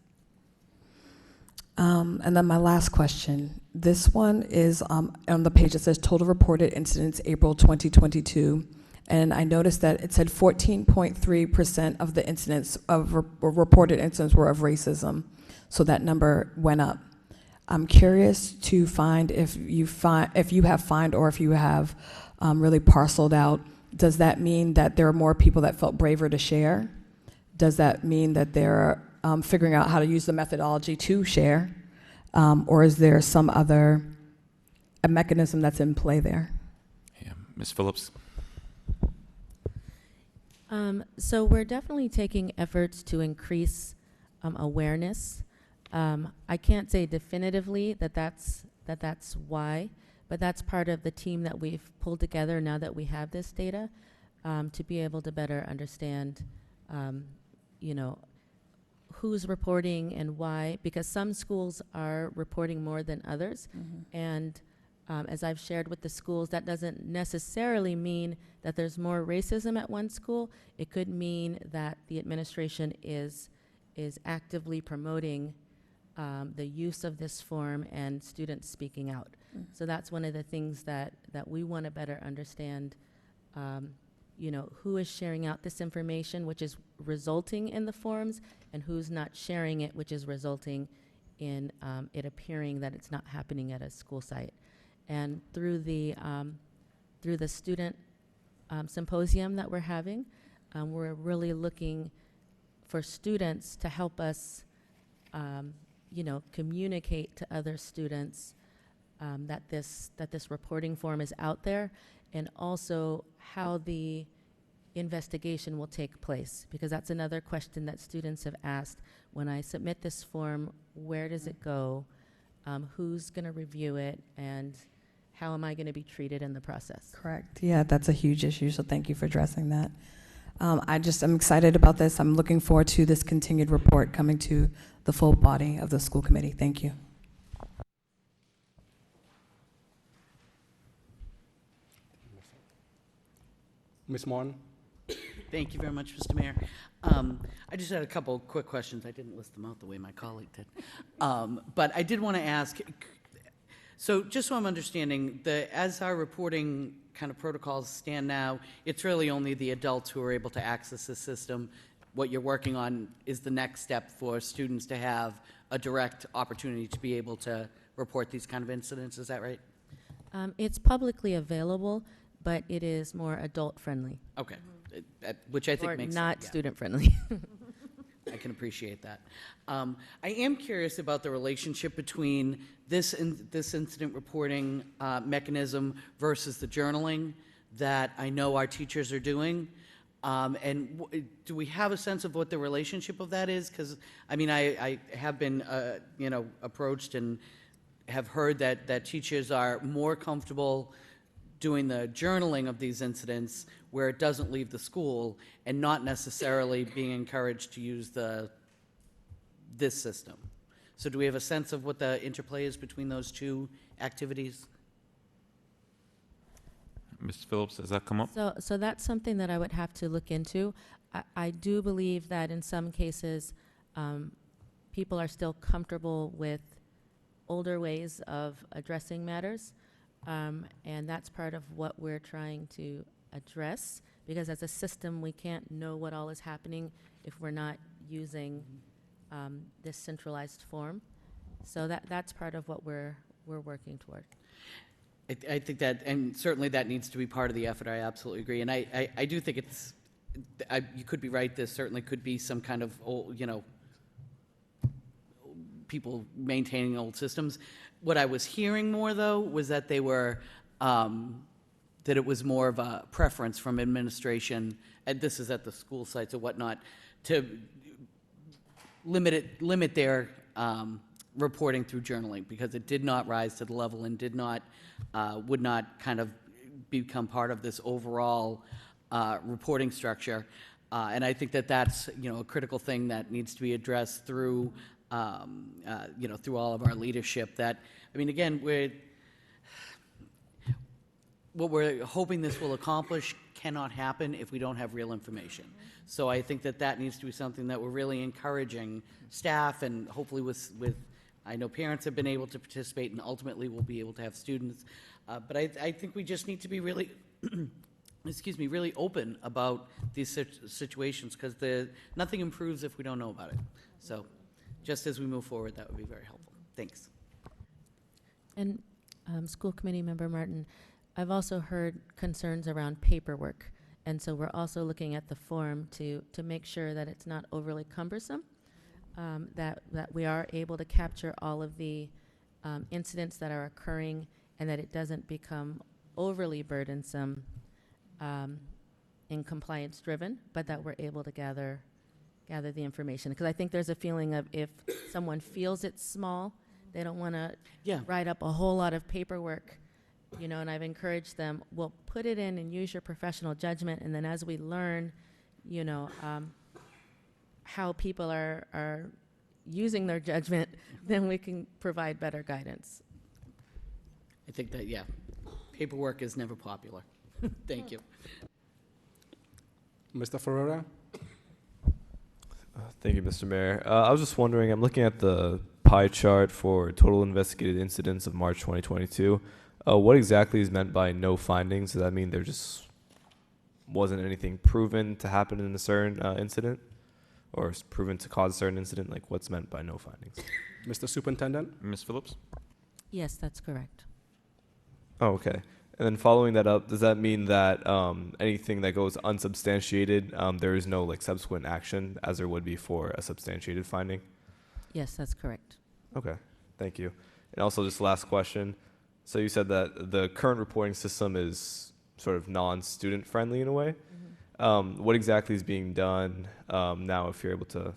And then my last question. This one is on the page that says total reported incidents April 2022. And I noticed that it said 14.3% of the incidents of reported incidents were of racism. So that number went up. I'm curious to find if you have found or if you have really parceled out, does that mean that there are more people that felt braver to share? Does that mean that they're figuring out how to use the methodology to share? Or is there some other mechanism that's in play there? Yeah. Ms. Phillips? So we're definitely taking efforts to increase awareness. I can't say definitively that that's why, but that's part of the team that we've pulled together now that we have this data, to be able to better understand, who's reporting and why, because some schools are reporting more than others. And as I've shared with the schools, that doesn't necessarily mean that there's more racism at one school. It could mean that the administration is actively promoting the use of this form and students speaking out. So that's one of the things that we want to better understand, who is sharing out this information, which is resulting in the forms, and who's not sharing it, which is resulting in it appearing that it's not happening at a school site. And through the student symposium that we're having, we're really looking for students to help us communicate to other students that this reporting form is out there, and also how the investigation will take place, because that's another question that students have asked. When I submit this form, where does it go? Who's going to review it, and how am I going to be treated in the process? Correct. Yeah, that's a huge issue, so thank you for addressing that. I'm excited about this. I'm looking forward to this continued report coming to the full body of the school committee. Thank you. Ms. Martin? Thank you very much, Mr. Mayor. I just had a couple quick questions. I didn't list them out the way my colleague did. But I did want to ask, so just so I'm understanding, as our reporting kind of protocols stand now, it's really only the adults who are able to access the system. What you're working on is the next step for students to have a direct opportunity to be able to report these kind of incidents, is that right? It's publicly available, but it is more adult-friendly, Okay, which I think or makes not sense. Yeah. student-friendly. I can appreciate that. I am curious about the relationship between this incident reporting mechanism versus the journaling that I know our teachers are doing. Do we have a sense of what the relationship of that is? Because, I mean, I have been, approached and have heard that teachers are more comfortable doing the journaling of these incidents where it doesn't leave the school and not necessarily being encouraged to use this system. So do we have a sense of what the interplay is between those two activities? Mrs. Phillips, has that come up? So that's something that I would have to look into. I do believe that in some cases, people are still comfortable with older ways of addressing matters. And that's part of what we're trying to address, because as a system, we can't know what all is happening if we're not using this centralized form. So that's part of what we're working toward. I think that, and certainly that needs to be part of the effort, I absolutely agree. And I do think you could be right, this certainly could be some kind of old, people maintaining old systems. What I was hearing more, though, was that they were, that it was more of a preference from administration, and this is at the school sites or whatnot, to limit their reporting through journaling, because it did not rise to the level and would not kind of become part of this overall reporting structure. And I think that that's, a critical thing that needs to be addressed through, through all of our leadership. That, I mean, again, what we're hoping this will accomplish cannot happen if we don't have real information. So I think that needs to be something that we're really encouraging staff, and hopefully with I know parents have been able to participate, and ultimately we'll be able to have students. But I think we just need to be really, really open about these situations, because nothing improves if we don't know about it. So just as we move forward, that would be very helpful. Thanks. And School Committee Member Martin, I've also heard concerns around paperwork. And so we're also looking at the form to make sure that it's not overly cumbersome, that we are able to capture all of the incidents that are occurring, and that it doesn't become overly burdensome and compliance driven, but that we're able to gather the information. Because I think there's a feeling of, if someone feels it's small, they don't want to write up a whole lot of paperwork, and I've encouraged them, well, put it in and use your professional judgment, and then as we learn, how people are using their judgment, then we can provide better guidance. I think that, paperwork is never popular. Thank you. Mr. Ferreira? Thank you, Mr. Mayor. I was just wondering, I'm looking at the pie chart for total investigated incidents of March 2022. What exactly is meant by no findings? Does that mean there just wasn't anything proven to happen in a certain incident, or proven to cause a certain incident? Like, what's meant by no findings? Mr. Superintendent? Ms. Phillips? Yes, that's correct. Oh, okay. And then following that up, does that mean that anything that goes unsubstantiated, there is no subsequent action as there would be for a substantiated finding? Yes, that's correct. Okay, thank you. And also, just last question. So you said that the current reporting system is sort of non-student friendly in a way. Mm-hmm. What exactly is being done now, if you're able to,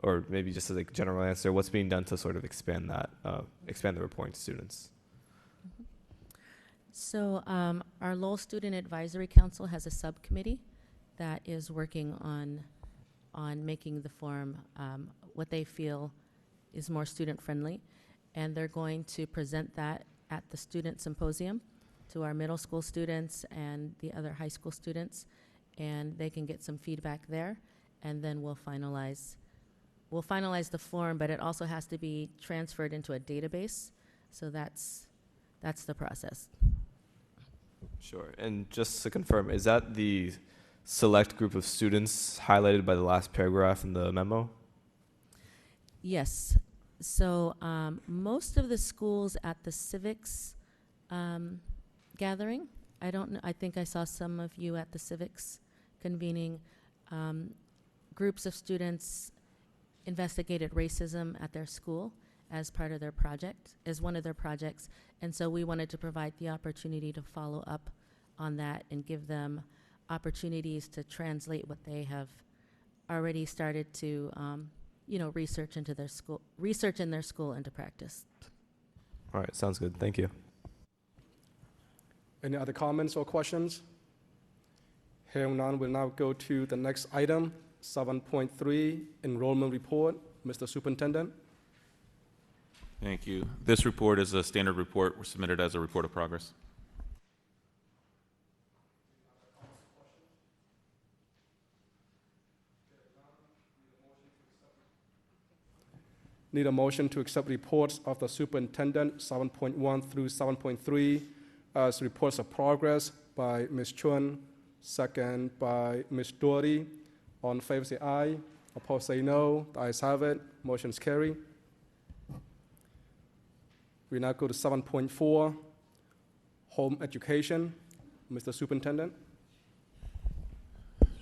or maybe just as a general answer, what's being done to sort of expand the reporting to students? Mm-hmm. So our Lowell Student Advisory Council has a subcommittee that is working on making the form what they feel is more student-friendly, and they're going to present that at the student symposium to our middle school students and the other high school students, and they can get some feedback there, and then we'll finalize the form, but it also has to be transferred into a database, so that's the process. Sure. And just to confirm, is that the select group of students highlighted by the last paragraph in the memo? Yes. So most of the schools at the civics gathering, I don't know, I think I saw some of you at the civics convening. Groups of students investigated racism at their school as part of their project, as one of their projects. And so we wanted to provide the opportunity to follow up on that and give them opportunities to translate what they have already started to, research into their school, research in their school into practice. All right, sounds good. Thank you. Any other comments or questions? Hearing none, we'll now go to the next item, 7.3, Enrollment Report. Mr. Superintendent? Thank you. This report is a standard report. We're submitted as a report of progress. Need a motion to accept reports of the superintendent, 7.1 through 7.3, as reports of progress by Ms. Chun, second by Ms. Doherty. All in favor say aye. Opposed say no. The ayes have it. Motion's carried. We now go to 7.4, home education. Mr. Superintendent?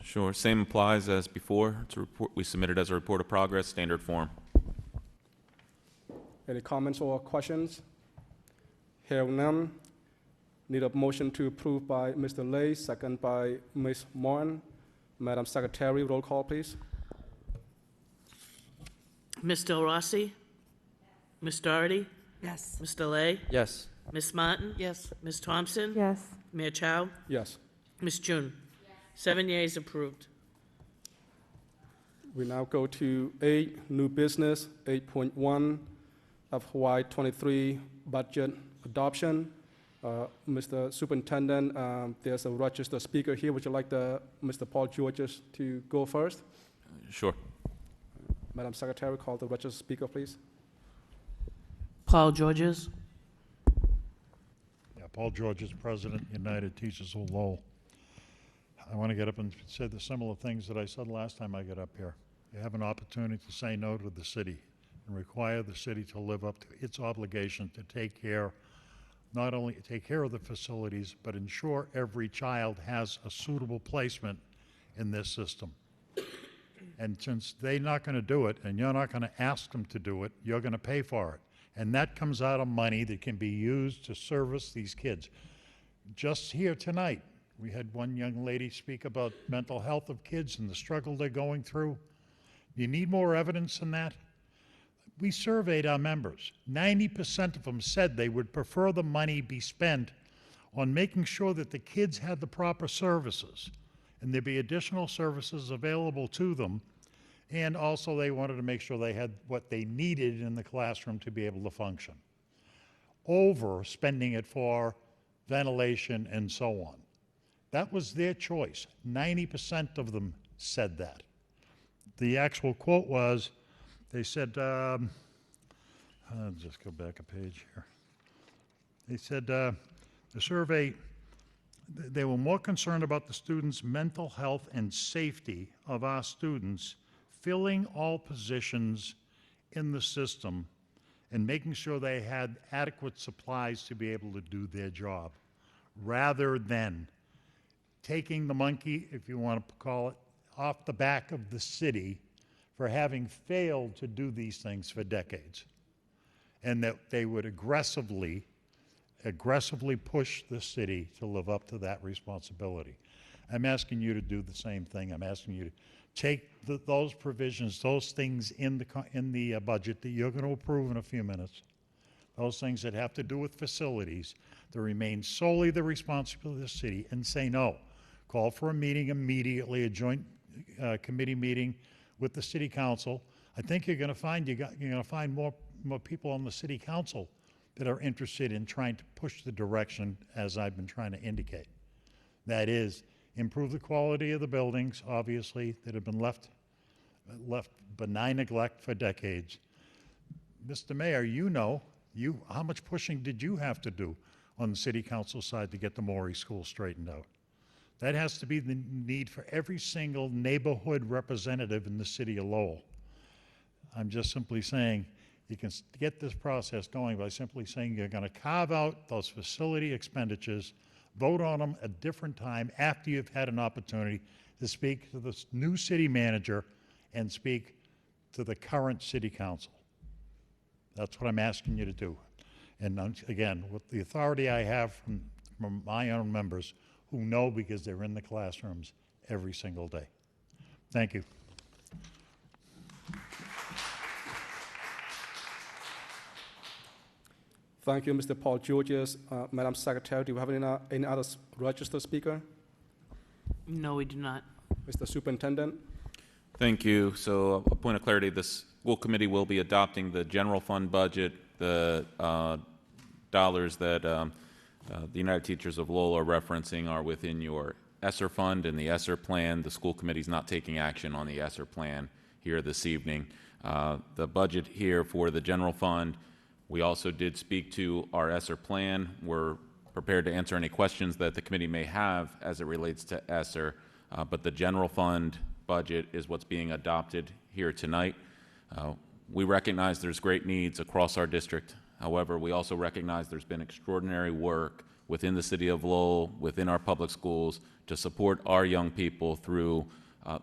Sure. Same applies as before. It's a report we submitted as a report of progress, standard form. Any comments or questions? Hearing none. Need a motion to approve by Mr. Lay, second by Ms. Martin. Madam Secretary, roll call, please. Ms. Del Rossi? Ms. Doherty? Yes. Mr. Lay? Yes. Ms. Martin? Yes. Ms. Thompson? Yes. Mayor Chow? Yes. Ms. Chun? 7 yeas approved. We now go to 8, new business, 8.1, FY23 Budget adoption. Mr. Superintendent, there's a registered speaker here. Would you like Mr. Paul Georges to go first? Sure. Madam Secretary, call the registered speaker, please. Paul Georges? Yeah, Paul Georges, President, United Teachers of Lowell. I want to get up and say the similar things that I said last time I got up here. You have an opportunity to say no to the city and require the city to live up to its obligation to take care, not only take care of the facilities, but ensure every child has a suitable placement in this system. And since they're not going to do it, and you're not going to ask them to do it, you're going to pay for it. And that comes out of money that can be used to service these kids. Just here tonight, we had one young lady speak about mental health of kids and the struggle they're going through. You need more evidence than that? We surveyed our members. 90% of them said they would prefer the money be spent on making sure that the kids had the proper services and there'd be additional services available to them. And also they wanted to make sure they had what they needed in the classroom to be able to function, over spending it for ventilation and so on. That was their choice. 90% of them said that. The actual quote was, they said, I'll just go back a page here. They said, the survey, they were more concerned about the students' mental health and safety of our students filling all positions in the system and making sure they had adequate supplies to be able to do their job, rather than taking the monkey, if you want to call it, off the back of the city for having failed to do these things for decades. And that they would aggressively push the city to live up to that responsibility. I'm asking you to do the same thing. I'm asking you to take those provisions, those things in the budget that you're going to approve in a few minutes, those things that have to do with facilities, that remain solely the responsibility of the city, and say no. Call for a meeting immediately, a joint committee meeting with the city council. I think you're going to find more people on the city council that are interested in trying to push the direction as I've been trying to indicate. That is, improve the quality of the buildings, obviously, that have been left benign neglect for decades. Mr. Mayor, you know, how much pushing did you have to do on the city council side to get the Morey School straightened out? That has to be the need for every single neighborhood representative in the city of Lowell. I'm just simply saying, You can get this process going by simply saying you're going to carve out those facility expenditures, vote on them a different time after you've had an opportunity to speak to the new city manager and speak to the current city council. That's what I'm asking you to do. And again, with the authority I have from my own members who know because they're in the classrooms every single day. Thank you. Thank you, Mr. Paul Georges. Madam Secretary, do you have any other registered speaker? No, we do not. Mr. Superintendent? Thank you. So a point of clarity, the school committee will be adopting the general fund budget, the dollars that the United Teachers of Lowell are referencing are within your ESSER fund and the ESSER plan. The school committee is not taking action on the ESSER plan here this evening. The budget here for the general fund, we also did speak to our ESSER plan. We're prepared to answer any questions that the committee may have as it relates to ESSER, but the general fund budget is what's being adopted here tonight. We recognize there's great needs across our district. However, we also recognize there's been extraordinary work within the city of Lowell, within our public schools, to support our young people through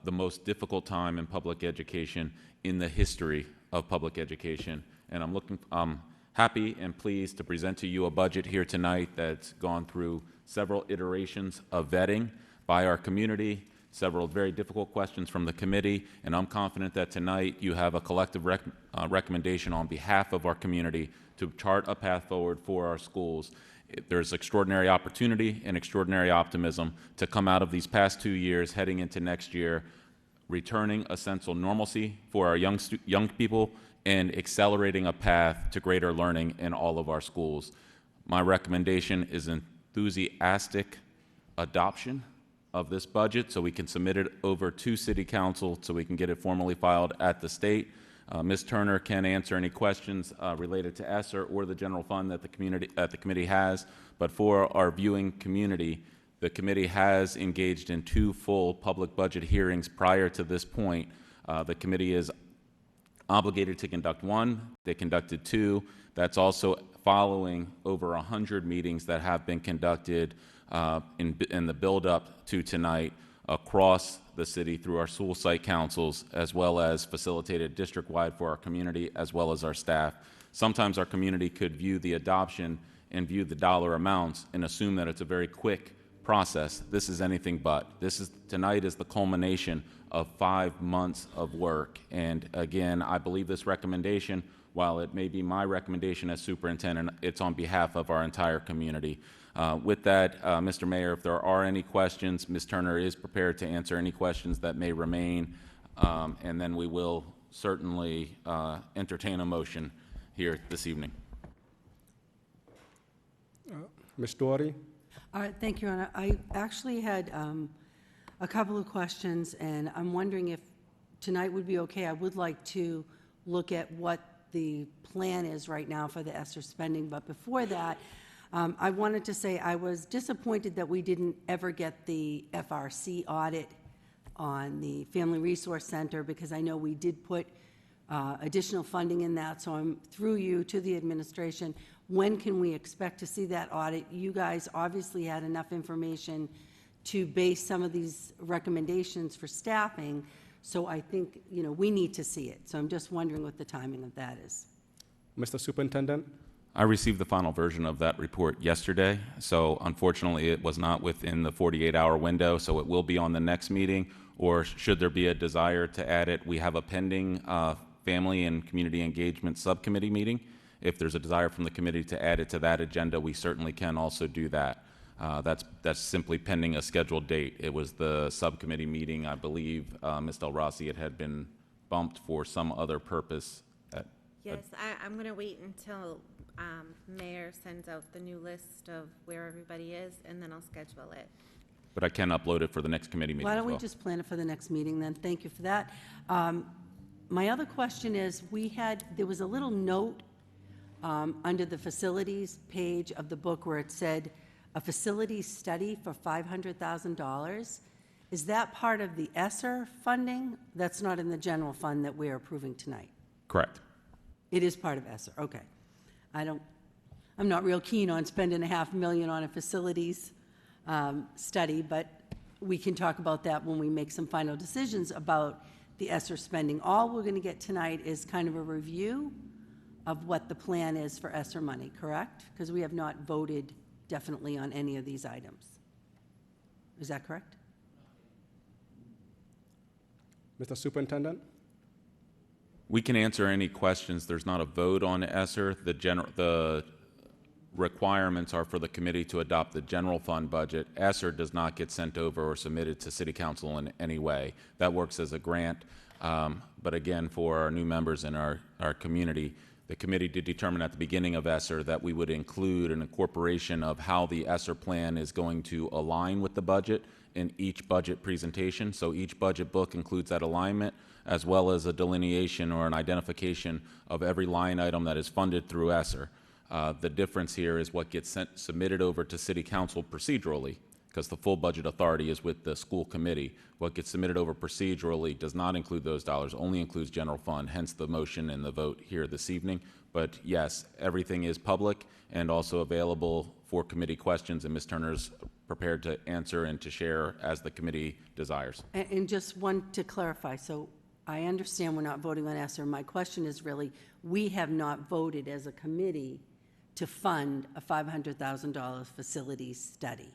the most difficult time in public education in the history of public education. And I'm happy and pleased to present to you a budget here tonight that's gone through several iterations of vetting by our community, several very difficult questions from the committee, and I'm confident that tonight you have a collective recommendation on behalf of our community to chart a path forward for our schools. There's extraordinary opportunity and extraordinary optimism to come out of these past 2 years, heading into next year, returning a sense of normalcy for our young people and accelerating a path to greater learning in all of our schools. My recommendation is enthusiastic adoption of this budget so we can submit it over to City Council so we can get it formally filed at the state. Ms. Turner can answer any questions related to ESSER or the general fund that the committee has, but for our viewing community, the committee has engaged in 2 full public budget hearings prior to this point. The committee is obligated to conduct 1. They conducted 2. That's also following over 100 meetings that have been conducted in the build-up to tonight across the city through our school site councils, as well as facilitated district-wide for our community, as well as our staff. Sometimes our community could view the adoption and view the dollar amounts and assume that it's a very quick process. This is anything but. Tonight is the culmination of 5 months of work. And again, I believe this recommendation, while it may be my recommendation as superintendent, it's on behalf of our entire community. With that, Mr. Mayor, if there are any questions, Ms. Turner is prepared to answer any questions that may remain, and then we will certainly entertain a motion here this evening. Ms. Doherty? All right, thank you, Your Honor. I actually had a couple of questions, and I'm wondering if tonight would be okay. I would like to look at what the plan is right now for the ESSER spending, but before that, I wanted to say I was disappointed that we didn't ever get the FRC audit on the Family Resource Center, because I know we did put additional funding in that, so I'm through you to the administration. When can we expect to see that audit? You guys obviously had enough information to base some of these recommendations for staffing, so I think, we need to see it. So I'm just wondering what the timing of that is. Mr. Superintendent? I received the final version of that report yesterday, so unfortunately it was not within the 48-hour window, so it will be on the next meeting, or should there be a desire to add it, we have a pending Family and Community Engagement Subcommittee meeting. If there's a desire from the committee to add it to that agenda, we certainly can also do that. That's simply pending a scheduled date. It was the subcommittee meeting, I believe, Ms. Del Rossi, it had been bumped for some other purpose. Yes, I'm going to wait until Mayor sends out the new list of where everybody is, and then I'll schedule it. But I can upload it for the next committee meeting Why as don't we well. just plan it for the next meeting then? Thank you for that. My other question is, there was a little note under the facilities page of the book where it said a facilities study for $500,000. Is that part of the ESSER funding? That's not in the general fund that we're approving tonight. Correct. It is part of ESSER, okay. I'm not real keen on spending $500,000 on a facilities study, but we can talk about that when we make some final decisions about the ESSER spending. All we're going to get tonight is kind of a review of what the plan is for ESSER money, correct? Because we have not voted definitely on any of these items. Is that correct? Mr. Superintendent? We can answer any questions. There's not a vote on ESSER. The requirements are for the committee to adopt the general fund budget. ESSER does not get sent over or submitted to City Council in any way. That works as a grant. But again, for our new members in our community, the committee did determine at the beginning of ESSER that we would include an incorporation of how the ESSER plan is going to align with the budget in each budget presentation. So each budget book includes that alignment, as well as a delineation or an identification of every line item that is funded through ESSER. The difference here is what gets submitted over to City Council procedurally, because the full budget authority is with the school committee. What gets submitted over procedurally does not include those dollars, only includes general fund, hence the motion and the vote here this evening. But yes, everything is public and also available for committee questions, and Ms. Turner's prepared to answer and to share as the committee desires. And just one to clarify, so I understand we're not voting on ESSER. My question is really, we have not voted as a committee to fund a $500,000 facilities study.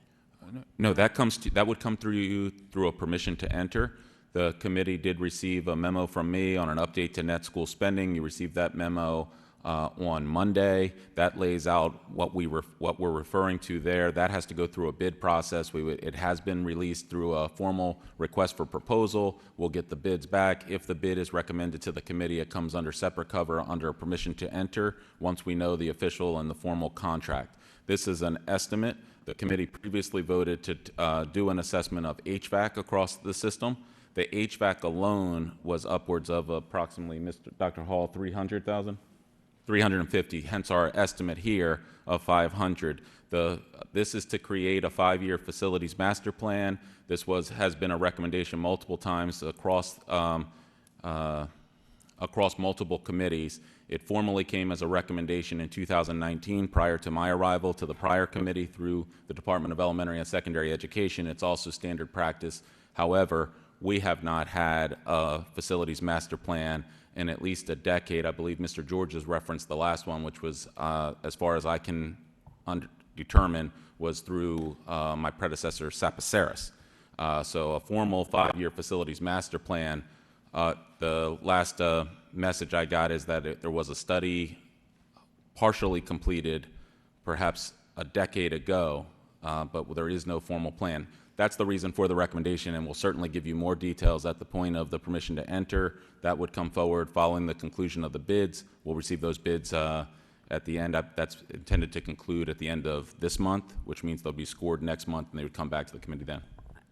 No, that would come through you through a permission to enter. The committee did receive a memo from me on an update to net school spending. You received that memo on Monday. That lays out what we're referring to there. That has to go through a bid process. It has been released through a formal request for proposal. We'll get the bids back. If the bid is recommended to the committee, it comes under separate cover under permission to enter once we know the official and the formal contract. This is an estimate. The committee previously voted to do an assessment of HVAC across the system. The HVAC alone was upwards of approximately, Dr. Hall, 300,000? 350, hence our estimate here of 500. This is to create a 5-year facilities master plan. This has been a recommendation multiple times across multiple committees. It formally came as a recommendation in 2019 prior to my arrival to the prior committee through the Department of Elementary and Secondary Education. It's also standard practice. However, we have not had a facilities master plan in at least a decade. I believe Mr. George has referenced the last one, which was, as far as I can determine, was through my predecessor, Sapaceris. So a formal 5-year facilities master plan. The last message I got is that there was a study partially completed perhaps a decade ago, but there is no formal plan. That's the reason for the recommendation, and we'll certainly give you more details at the point of the permission to enter. That would come forward following the conclusion of the bids. We'll receive those bids at the end. That's intended to conclude at the end of this month, which means they'll be scored next month, and they would come back to the committee then.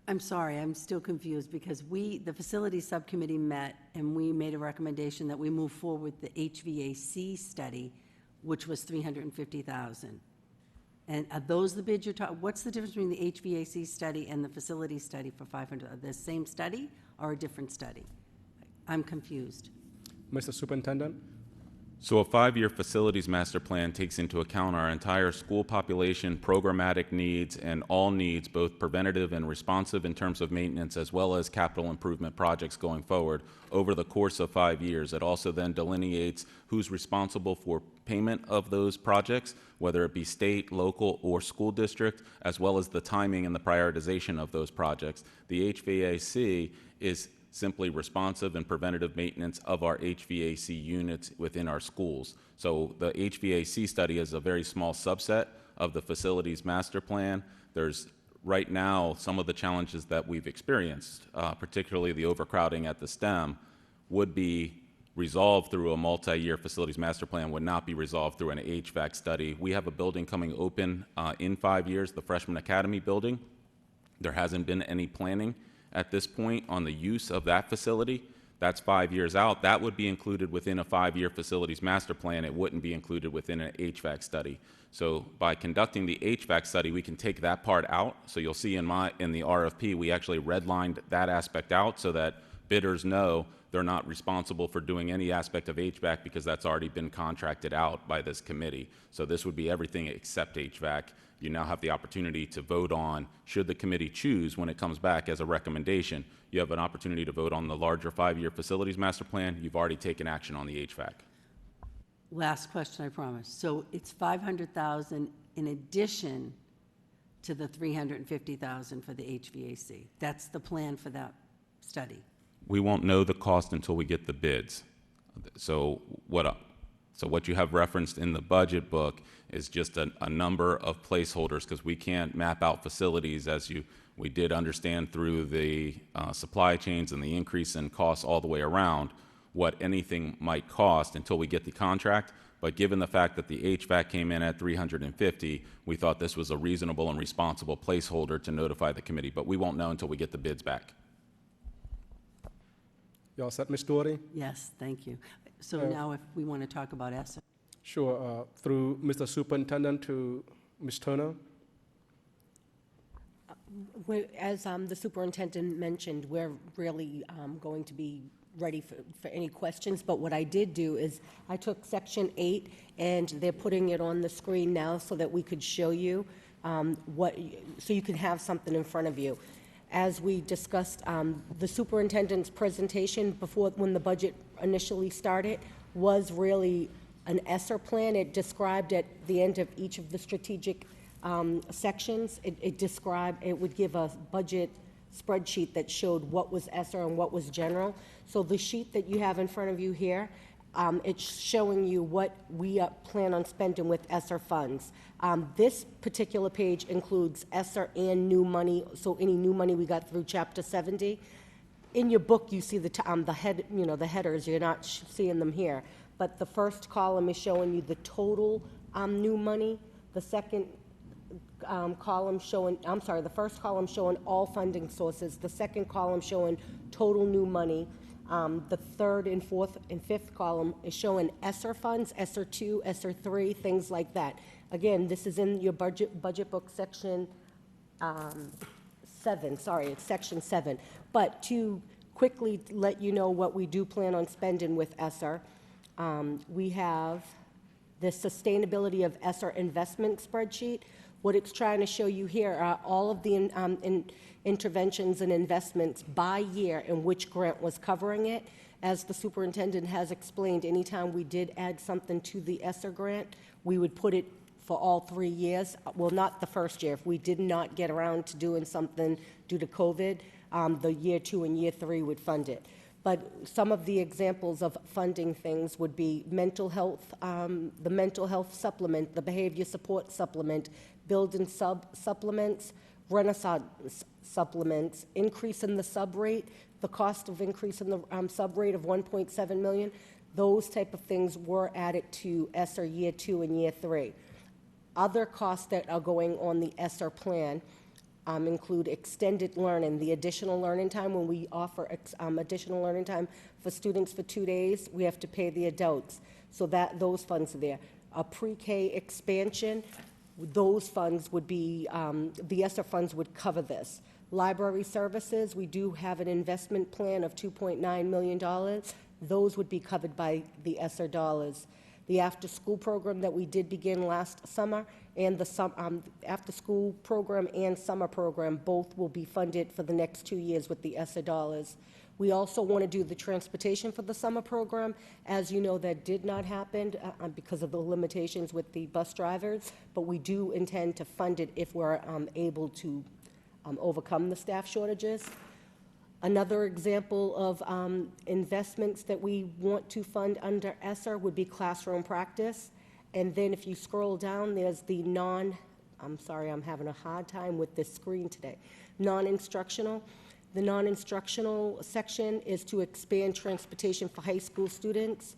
I'm sorry, I'm still confused because the facilities subcommittee met and we made a recommendation that we move forward with the HVAC study, which was $350,000. And are those the bids you're talking? What's the difference between the HVAC study and the facility study for 500? Are they the same study or a different study? I'm confused. Mr. Superintendent? So a 5-year facilities master plan takes into account our entire school population, programmatic needs, and all needs, both preventative and responsive in terms of maintenance, as well as capital improvement projects going forward over the course of 5 years. It also then delineates who's responsible for payment of those projects, whether it be state, local, or school district, as well as the timing and the prioritization of those projects. The HVAC is simply responsive and preventative maintenance of our HVAC units within our schools. So the HVAC study is a very small subset of the facilities master plan. There's right now some of the challenges that we've experienced, particularly the overcrowding at the STEM, would be resolved through a multi-year facilities master plan, would not be resolved through an HVAC study. We have a building coming open in 5 years, the Freshman Academy building. There hasn't been any planning at this point on the use of that facility. That's 5 years out. That would be included within a 5-year facilities master plan. It wouldn't be included within an HVAC study. So by conducting the HVAC study, we can take that part out. So you'll see in the RFP, we actually redlined that aspect out so that bidders know they're not responsible for doing any aspect of HVAC because that's already been contracted out by this committee. So this would be everything except HVAC. You now have the opportunity to vote on, should the committee choose when it comes back as a recommendation, you have an opportunity to vote on the larger 5-year facilities master plan. You've already taken action on the HVAC. Last question, I promise. So it's 500,000 in addition to the 350,000 for the HVAC. That's the plan for that study. We won't know the cost until we get the bids. So what you have referenced in the budget book is just a number of placeholders, because we can't map out facilities we did understand through the supply chains and the increase in costs all the way around what anything might cost until we get the contract. But given the fact that the HVAC came in at 350, we thought this was a reasonable and responsible placeholder to notify the committee. But we won't know until we get the bids back. You all set, Ms. Doherty? Yes, thank you. So now if we want to talk about ESSER. Sure. Through Mr. Superintendent to Ms. Turner. As the superintendent mentioned, we're really going to be ready for any questions, but what I did do is I took Section 8, and they're putting it on the screen now so that we could show you so you can have something in front of you. As we discussed, the superintendent's presentation when the budget initially started was really an ESSER plan. It described at the end of each of the strategic sections, it would give a budget spreadsheet that showed what was ESSER and what was general. So the sheet that you have in front of you here, it's showing you what we plan on spending with ESSER funds. This particular page includes ESSER and new money, so any new money we got through Chapter 70. In your book, you see the headers. You're not seeing them here, but the first column is showing you the total new money. The second column showing, the first column showing all funding sources. The second column showing total new money. The third and fourth and fifth column is showing ESSER funds, ESSER 2, ESSER 3, things like that. Again, this is in your budget book section 7. Sorry, it's section 7. But to quickly let you know what we do plan on spending with ESSER, we have the sustainability of ESSER investment spreadsheet. What it's trying to show you here are all of the interventions and investments by year and which grant was covering it. As the superintendent has explained, anytime we did add something to the ESSER grant, we would put it for all 3 years. Well, not the first year. If we did not get around to doing something due to COVID, the year 2 and year 3 would fund it. But some of the examples of funding things would be mental health, the mental health supplement, the behavior support supplement, building supplements, Renaissance supplements, increase in the sub rate, the cost of increase in the sub rate of $1.7 million. Those type of things were added to ESSER year 2 and year 3. Other costs that are going on the ESSER plan include extended learning, the additional learning time. When we offer additional learning time for students for 2 days, we have to pay the adults. So those funds are there. A pre-K expansion, those funds would be, the ESSER funds would cover this. Library services, we do have an investment plan of $2.9 million. Those would be covered by the ESSER dollars. The after-school program that we did begin last summer and the after-school program and summer program both will be funded for the next 2 years with the ESSER dollars. We also want to do the transportation for the summer program. As you know, that did not happen because of the limitations with the bus drivers, but we do intend to fund it if we're able to overcome the staff shortages. Another example of investments that we want to fund under ESSER would be classroom practice. And then if you scroll down, there's the I'm sorry, I'm having a hard time with this screen today, non-instructional. The non-instructional section is to expand transportation for high school students.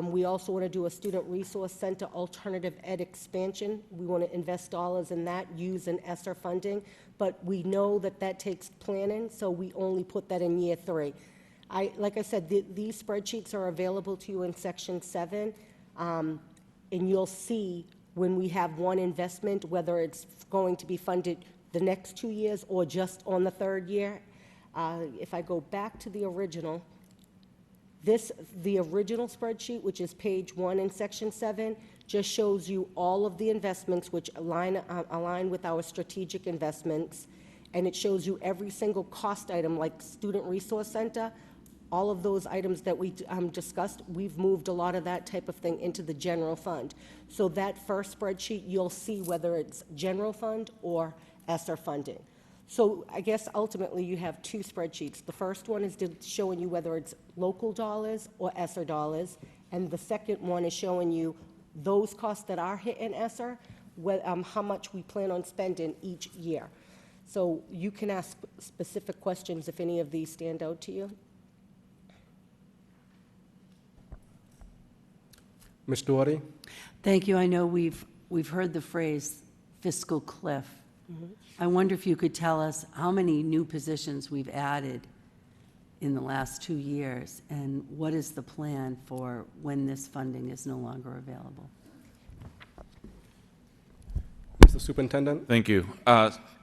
We also want to do a student resource center alternative ed expansion. We want to invest dollars in that using ESSER funding, but we know that takes planning, so we only put that in year 3. Like I said, these spreadsheets are available to you in section 7, and you'll see when we have one investment, whether it's going to be funded the next 2 years or just on the 3rd year. If I go back to the original, the original spreadsheet, which is page 1 in section 7, just shows you all of the investments which align with our strategic investments, and it shows you every single cost item, like Student Resource Center. All of those items that we discussed, we've moved a lot of that type of thing into the general fund. So that first spreadsheet, you'll see whether it's general fund or ESSER funding. So I guess ultimately you have two spreadsheets. The first one is showing you whether it's local dollars or ESSER dollars, and the second one is showing you those costs that are hit in ESSER, how much we plan on spending each year. So you can ask specific questions if any of these stand out to you. Ms. Doherty? Thank you. I know we've heard the phrase fiscal cliff. I wonder if you could tell us how many new positions we've added in the last 2 years, and what is the plan for when this funding is no longer available? Mr. Superintendent? Thank you.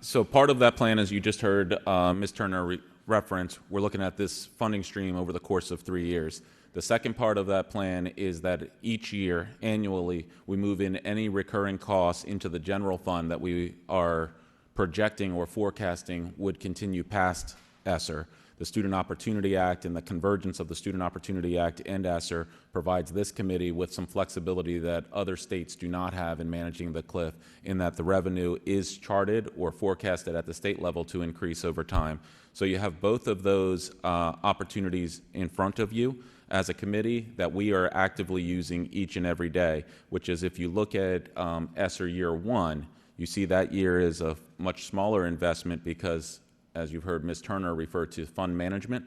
So part of that plan, as you just heard Ms. Turner reference, we're looking at this funding stream over the course of 3 years. The second part of that plan is that each year, annually, we move in any recurring costs into the general fund that we are projecting or forecasting would continue past ESSER. The Student Opportunity Act and the convergence of the Student Opportunity Act and ESSER provides this committee with some flexibility that other states do not have in managing the cliff, in that the revenue is charted or forecasted at the state level to increase over time. So you have both of those opportunities in front of you as a committee that we are actively using each and every day, which is, if you look at ESSER year 1, you see that year is a much smaller investment because, as you've heard Ms. Turner refer to, fund management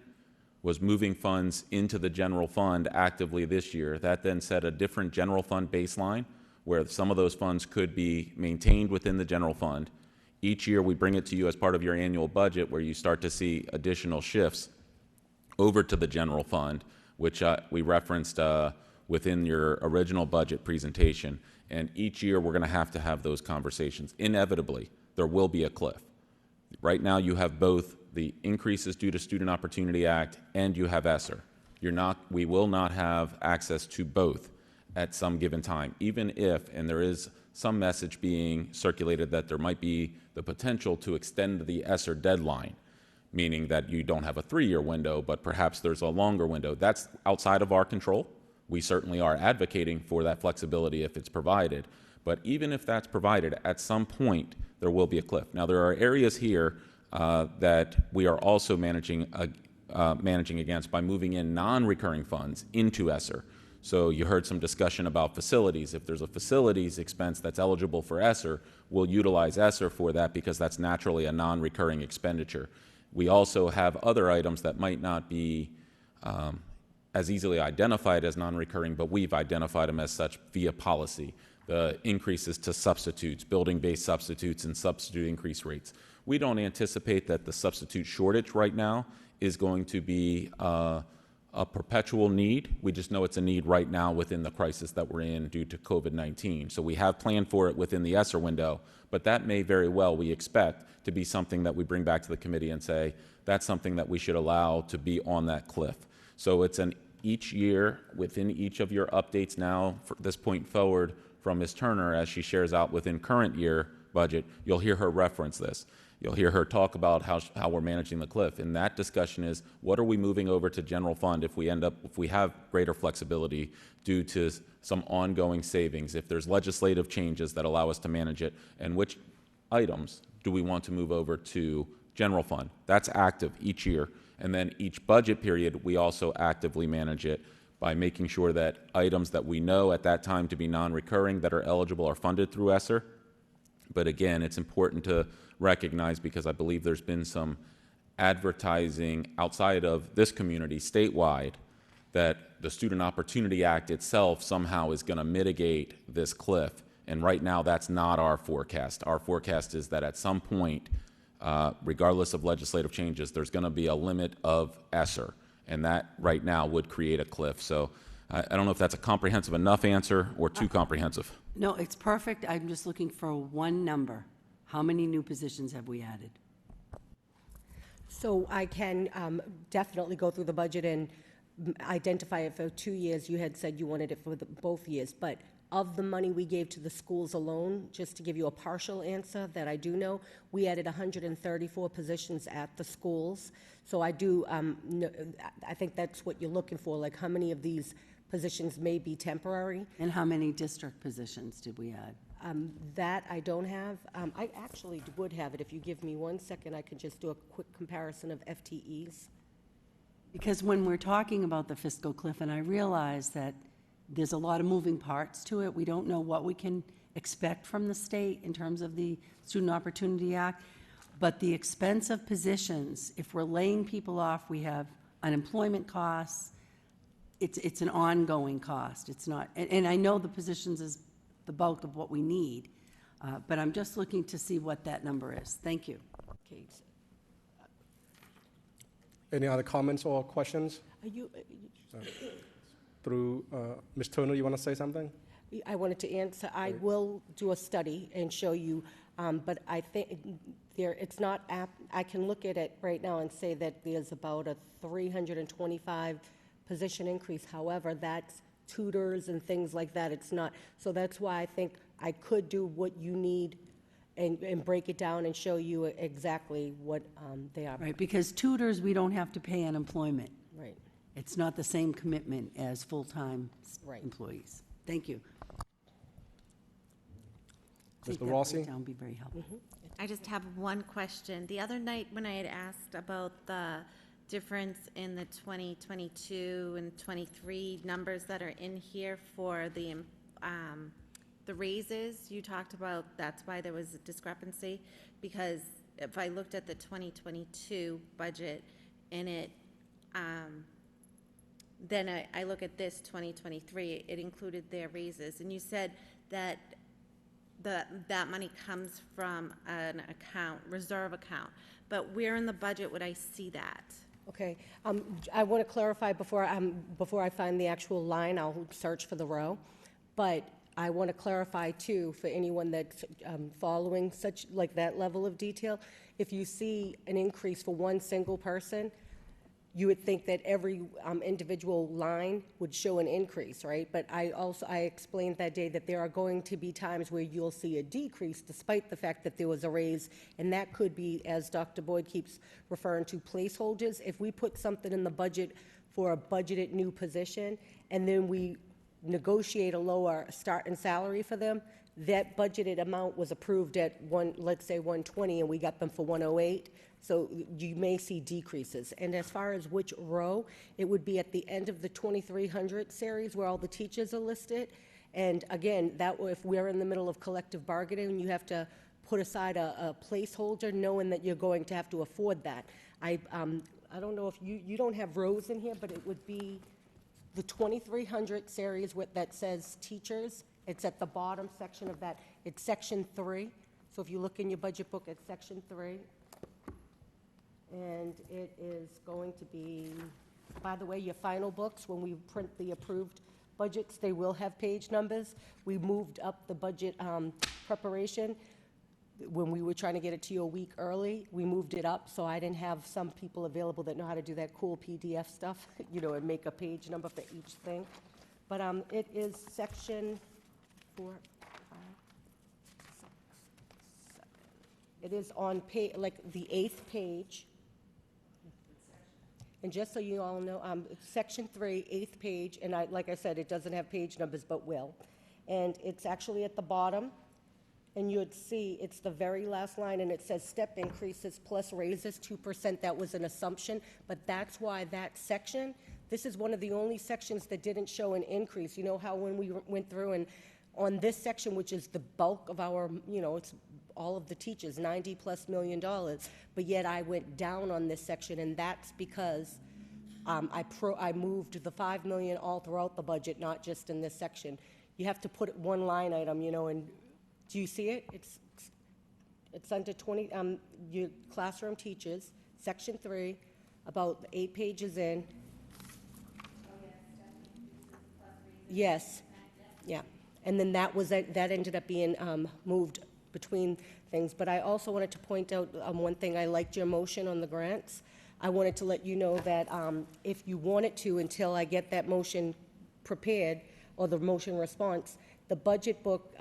was moving funds into the general fund actively this year. That then set a different general fund baseline where some of those funds could be maintained within the general fund. Each year we bring it to you as part of your annual budget, where you start to see additional shifts over to the general fund, which we referenced within your original budget presentation. And each year we're going to have those conversations. Inevitably, there will be a cliff. Right now you have both the increases due to Student Opportunity Act and you have ESSER. We will not have access to both at some given time, even if, and there is some message being circulated that there might be the potential to extend the ESSER deadline, meaning that you don't have a 3-year window, but perhaps there's a longer window. That's outside of our control. We certainly are advocating for that flexibility if it's provided. But even if that's provided, at some point, there will be a cliff. Now, there are areas here that we are also managing against by moving in non-recurring funds into ESSER. So you heard some discussion about facilities. If there's a facilities expense that's eligible for ESSER, we'll utilize ESSER for that because that's naturally a non-recurring expenditure. We also have other items that might not be as easily identified as non-recurring, but we've identified them as such via policy. The increases to substitutes, building-based substitutes, and substitute increase rates. We don't anticipate that the substitute shortage right now is going to be a perpetual need. We just know it's a need right now within the crisis that we're in due to COVID-19. So we have planned for it within the ESSER window, but that may very well, we expect, to be something that we bring back to the committee and say, that's something that we should allow to be on that cliff. So it's each year, within each of your updates now, from this point forward, from Ms. Turner, as she shares out within current year budget, you'll hear her reference this. You'll hear her talk about how we're managing the cliff. And that discussion is, what are we moving over to general fund if we have greater flexibility due to some ongoing savings, if there's legislative changes that allow us to manage it, and which items do we want to move over to general fund? That's active each year. And then each budget period, we also actively manage it by making sure that items that we know at that time to be non-recurring that are eligible are funded through ESSER. But again, it's important to recognize, because I believe there's been some advertising outside of this community statewide, that the Student Opportunity Act itself somehow is going to mitigate this cliff. And right now, that's not our forecast. Our forecast is that at some point, regardless of legislative changes, there's going to be a limit of ESSER. And that right now would create a cliff. So I don't know if that's a comprehensive enough answer or too comprehensive. No, it's perfect. I'm just looking for one number. How many new positions have we added? So I can definitely go through the budget and identify it for 2 years. You had said you wanted it for both years, but of the money we gave to the schools alone, just to give you a partial answer that I do know, we added 134 positions at the schools. So I do, I think that's what you're looking for, like how many of these positions may be temporary. And how many district positions did we add? That I don't have. I actually would have it. If you give me 1 second, I can just do a quick comparison of FTEs. Because when we're talking about the fiscal cliff, and I realize that there's a lot of moving parts to it, we don't know what we can expect from the state in terms of the Student Opportunity Act, but the expense of positions, if we're laying people off, we have unemployment costs, it's an ongoing cost. It's not, and I know the positions is the bulk of what we need, but I'm just looking to see what that number is. Thank you. Okay. Any other comments or questions? Are you, Through Ms. Turner, you want to say something? I wanted to answer, I will do a study and show you, but I think it's not, I can look at it right now and say that there's about a 325 position increase. However, that's tutors and things like that. It's not, so that's why I think I could do what you need and break it down and show you exactly what they are. Right, because tutors, we don't have to pay unemployment. Right. It's not the same commitment as full-time Right. employees. Thank you. Mr. Take that Rossi? breakdown, would be very helpful. I just have one question. The other night when I had asked about the difference in the 2022 and 23 numbers that are in here for the raises, you talked about that's why there was a discrepancy, because if I looked at the 2022 budget and it, then I look at this 2023, it included their raises, and you said that that money comes from an account, reserve account, but where in the budget would I see that? Okay, I want to clarify before I find the actual line, I'll search for the row, but I want to clarify too, for anyone that's following such, like that level of detail, if you see an increase for one single person, you would think that every individual line would show an increase, right? But I explained that day that there are going to be times where you'll see a decrease despite the fact that there was a raise, and that could be, as Dr. Boyd keeps referring to, placeholders. If we put something in the budget for a budgeted new position, and then we negotiate a lower starting salary for them, that budgeted amount was approved at let's say 120, and we got them for 108. So you may see decreases. And as far as which row, it would be at the end of the 2300 series where all the teachers are listed. And again, that if we're in the middle of collective bargaining, you have to put aside a placeholder knowing that you're going to have to afford that. I don't know if you don't have rows in here, but it would be the 2300 series that says teachers. It's at the bottom section of that. It's section 3. So if you look in your budget book, it's section 3. And it is going to be, by the way, your final books, when we print the approved budgets, they will have page numbers. We moved up the budget preparation. When we were trying to get it to you a week early, we moved it up, so I didn't have some people available that know how to do that cool PDF stuff, and make a page number for each thing. But it is section 4, 5, 6, 7. It is on like the 8th page. And just so you all know, it's section 3, 8th page, and like I said, it doesn't have page numbers, but will. And it's actually at the bottom, and you'd see it's the very last line, and it says step increases plus raises 2%. That was an assumption, but that's why that section, this is one of the only sections that didn't show an increase. You know how when we went through and on this section, which is the bulk of our, it's all of the teachers, $90+ million, but yet I went down on this section, and that's because I moved the $5 million all throughout the budget, not just in this section. You have to put it one line item, and do you see it? It's under 20, your classroom teachers, section 3, about 8 pages in. Yes, yeah. And then that ended up being moved between things. But I also wanted to point out one thing. I liked your motion on the grants. I wanted to let you know that if you wanted to, until I get that motion prepared, or the motion response, the budget book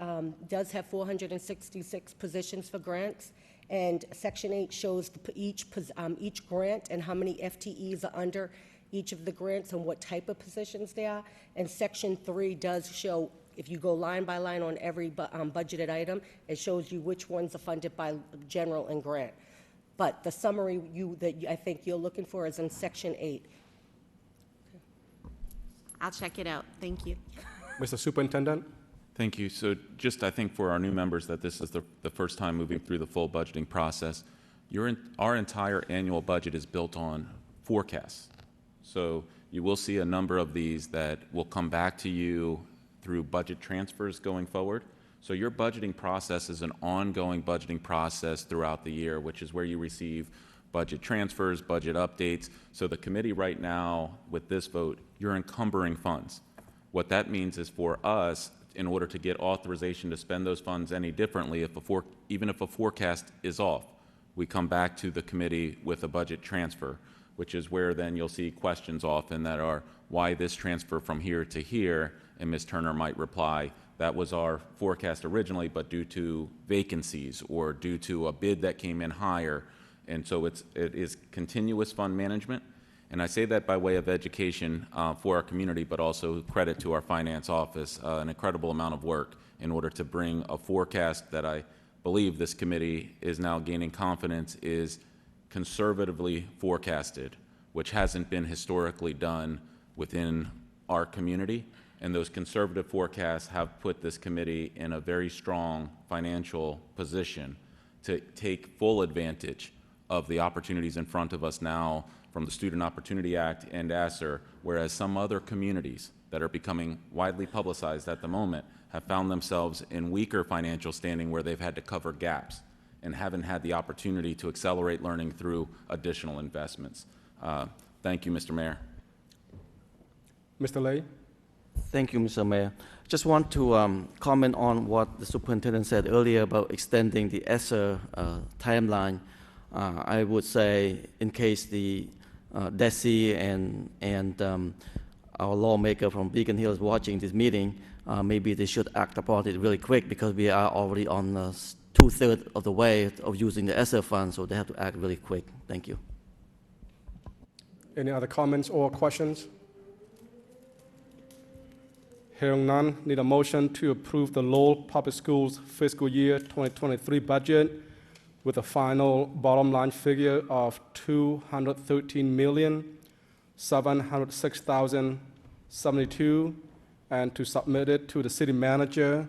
does have 466 positions for grants, and Section 8 shows each grant and how many FTEs are under each of the grants and what type of positions they are. And Section 3 does show, if you go line by line on every budgeted item, it shows you which ones are funded by general and grant. But the summary I think you're looking for is in Section 8. I'll check it out. Thank you. Mr. Superintendent? Thank you. So just, I think, for our new members, that this is the first time moving through the full budgeting process. Our entire annual budget is built on forecasts. So you will see a number of these that will come back to you through budget transfers going forward. So your budgeting process is an ongoing budgeting process throughout the year, which is where you receive budget transfers, budget updates. So the committee right now, with this vote, you're encumbering funds. What that means is, for us, in order to get authorization to spend those funds any differently, even if a forecast is off, we come back to the committee with a budget transfer, which is where then you'll see questions often that are, why this transfer from here to here? And Ms. Turner might reply, that was our forecast originally, but due to vacancies or due to a bid that came in higher. And so it is continuous fund management. And I say that by way of education for our community, but also credit to our finance office, an incredible amount of work in order to bring a forecast that I believe this committee is now gaining confidence is conservatively forecasted, which hasn't been historically done within our community. And those conservative forecasts have put this committee in a very strong financial position to take full advantage of the opportunities in front of us now from the Student Opportunity Act and ESSER, whereas some other communities that are becoming widely publicized at the moment have found themselves in weaker financial standing where they've had to cover gaps and haven't had the opportunity to accelerate learning through additional investments. Thank you, Mr. Mayor. Mr. Lay? Thank you, Mr. Mayor. Just want to comment on what the superintendent said earlier about extending the ESSER timeline. I would say, in case the DESI and our lawmaker from Beacon Hill is watching this meeting, maybe they should act upon it really quick, because we are already on 2/3 of the way of using the ESSER fund, so they have to act really quick. Thank you. Any other comments or questions? Hearing none, need a motion to approve the Lowell Public Schools fiscal year 2023 budget with a final bottom line figure of $213,706,072, and to submit it to the city manager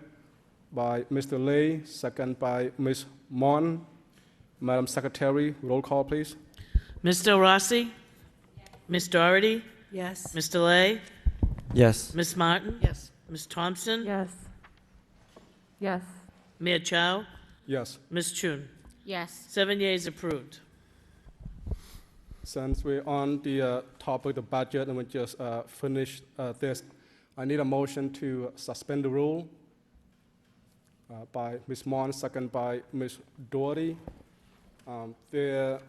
by Mr. Lay, second by Ms. Mon. Madam Secretary, roll call, please. Ms. Del Rossi? Ms. Doherty? Yes. Mr. Lay? Yes. Ms. Martin? Yes. Ms. Thompson? Yes. Yes. Mayor Chow? Yes. Ms. Chun? Yes. 7 yeas approved. Since we're on the topic of the budget and we just finished this, I need a motion to suspend the rule by Ms. Mon, second by Ms. Doherty. There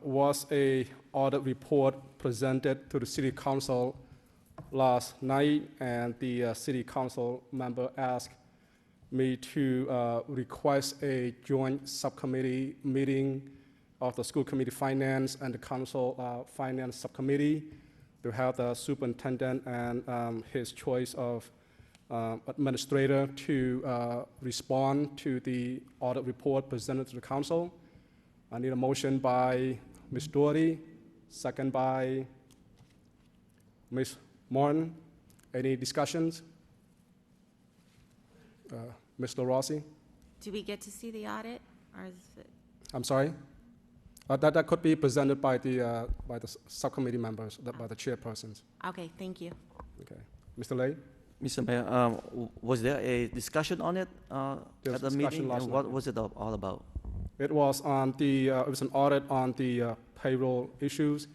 was a audit report presented to the City Council last night, and the City Council member asked me to request a joint subcommittee meeting of the School Committee Finance and the Council Finance Subcommittee to have the superintendent and his choice of administrator to respond to the audit report presented to the council. I need a motion by Ms. Doherty, second by Ms. Martin. Any discussions? Mr. Rossi? Do we get to see the audit, or is it? I'm sorry? That could be presented by the subcommittee members, by the chairpersons. Okay, thank you. Okay. Mr. Lay? Mr. Mayor, was there a discussion on it There was at the discussion meeting? last And night. what was it all about? It was on the, it was an audit on the payroll issues,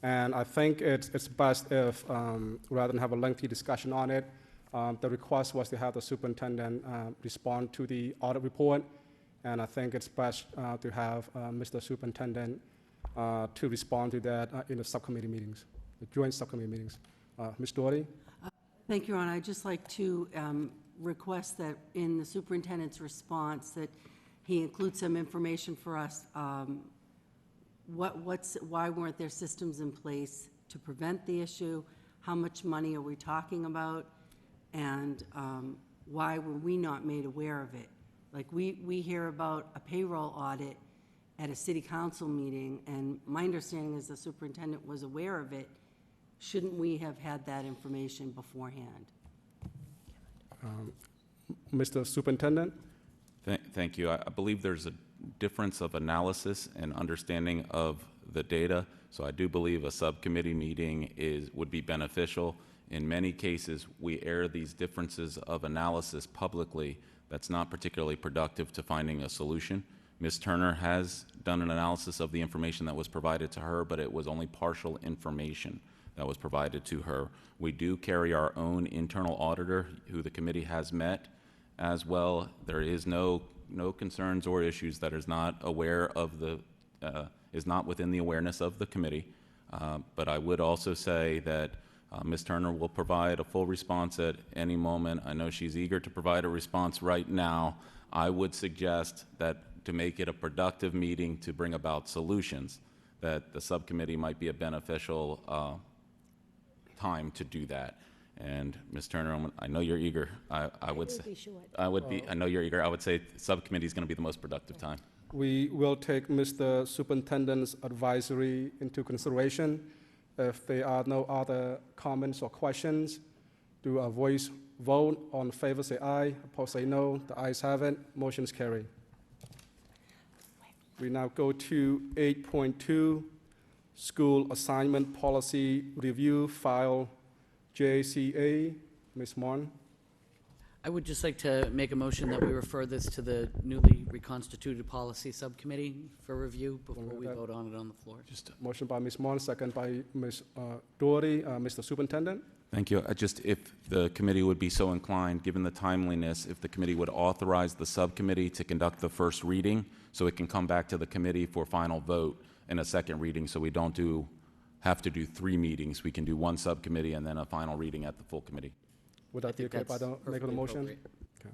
and I think it's best if, rather than have a lengthy discussion on it, the request was to have the superintendent respond to the audit report, and I think it's best to have Mr. Superintendent to respond to that in the subcommittee meetings, the joint subcommittee meetings. Ms. Doherty? Thank you, Your Honor. I'd just like to request that in the superintendent's response that he include some information for us. Why weren't there systems in place to prevent the issue? How much money are we talking about? And why were we not made aware of it? Like, we hear about a payroll audit at a city council meeting, and my understanding is the superintendent was aware of it. Shouldn't we have had that information beforehand? Mr. Superintendent? Thank you. I believe there's a difference of analysis and understanding of the data, so I do believe a subcommittee meeting would be beneficial. In many cases, we air these differences of analysis publicly. That's not particularly productive to finding a solution. Ms. Turner has done an analysis of the information that was provided to her, but it was only partial information that was provided to her. We do carry our own internal auditor, who the committee has met as well. There is no concerns or issues that is not aware of is not within the awareness of the committee. But I would also say that Ms. Turner will provide a full response at any moment. I know she's eager to provide a response right now. I would suggest that to make it a productive meeting to bring about solutions, that the subcommittee might be a beneficial time to do that. And Ms. Turner, I know you're eager. I would say, I know you're eager. I would say subcommittee is going to be the most productive time. We will take Mr. Superintendent's advisory into consideration. If there are no other comments or questions, do a voice vote. On favor, say aye. Opposed, say no. The ayes have it. Motion's carried. We now go to 8.2, School Assignment Policy Review, File JCA. Ms. Martin? I would just like to make a motion that we refer this to the newly reconstituted policy subcommittee for review before we vote on it on the floor. Just motion by Ms. Martin, second by Ms. Doherty. Mr. Superintendent? Thank you. If the committee would be so inclined, given the timeliness, if the committee would authorize the subcommittee to conduct the first reading so it can come back to the committee for final vote in a second reading, so we don't have to do 3 meetings. We can do 1 subcommittee and then a final reading at the full committee. Would that be okay if I don't make a motion? Okay.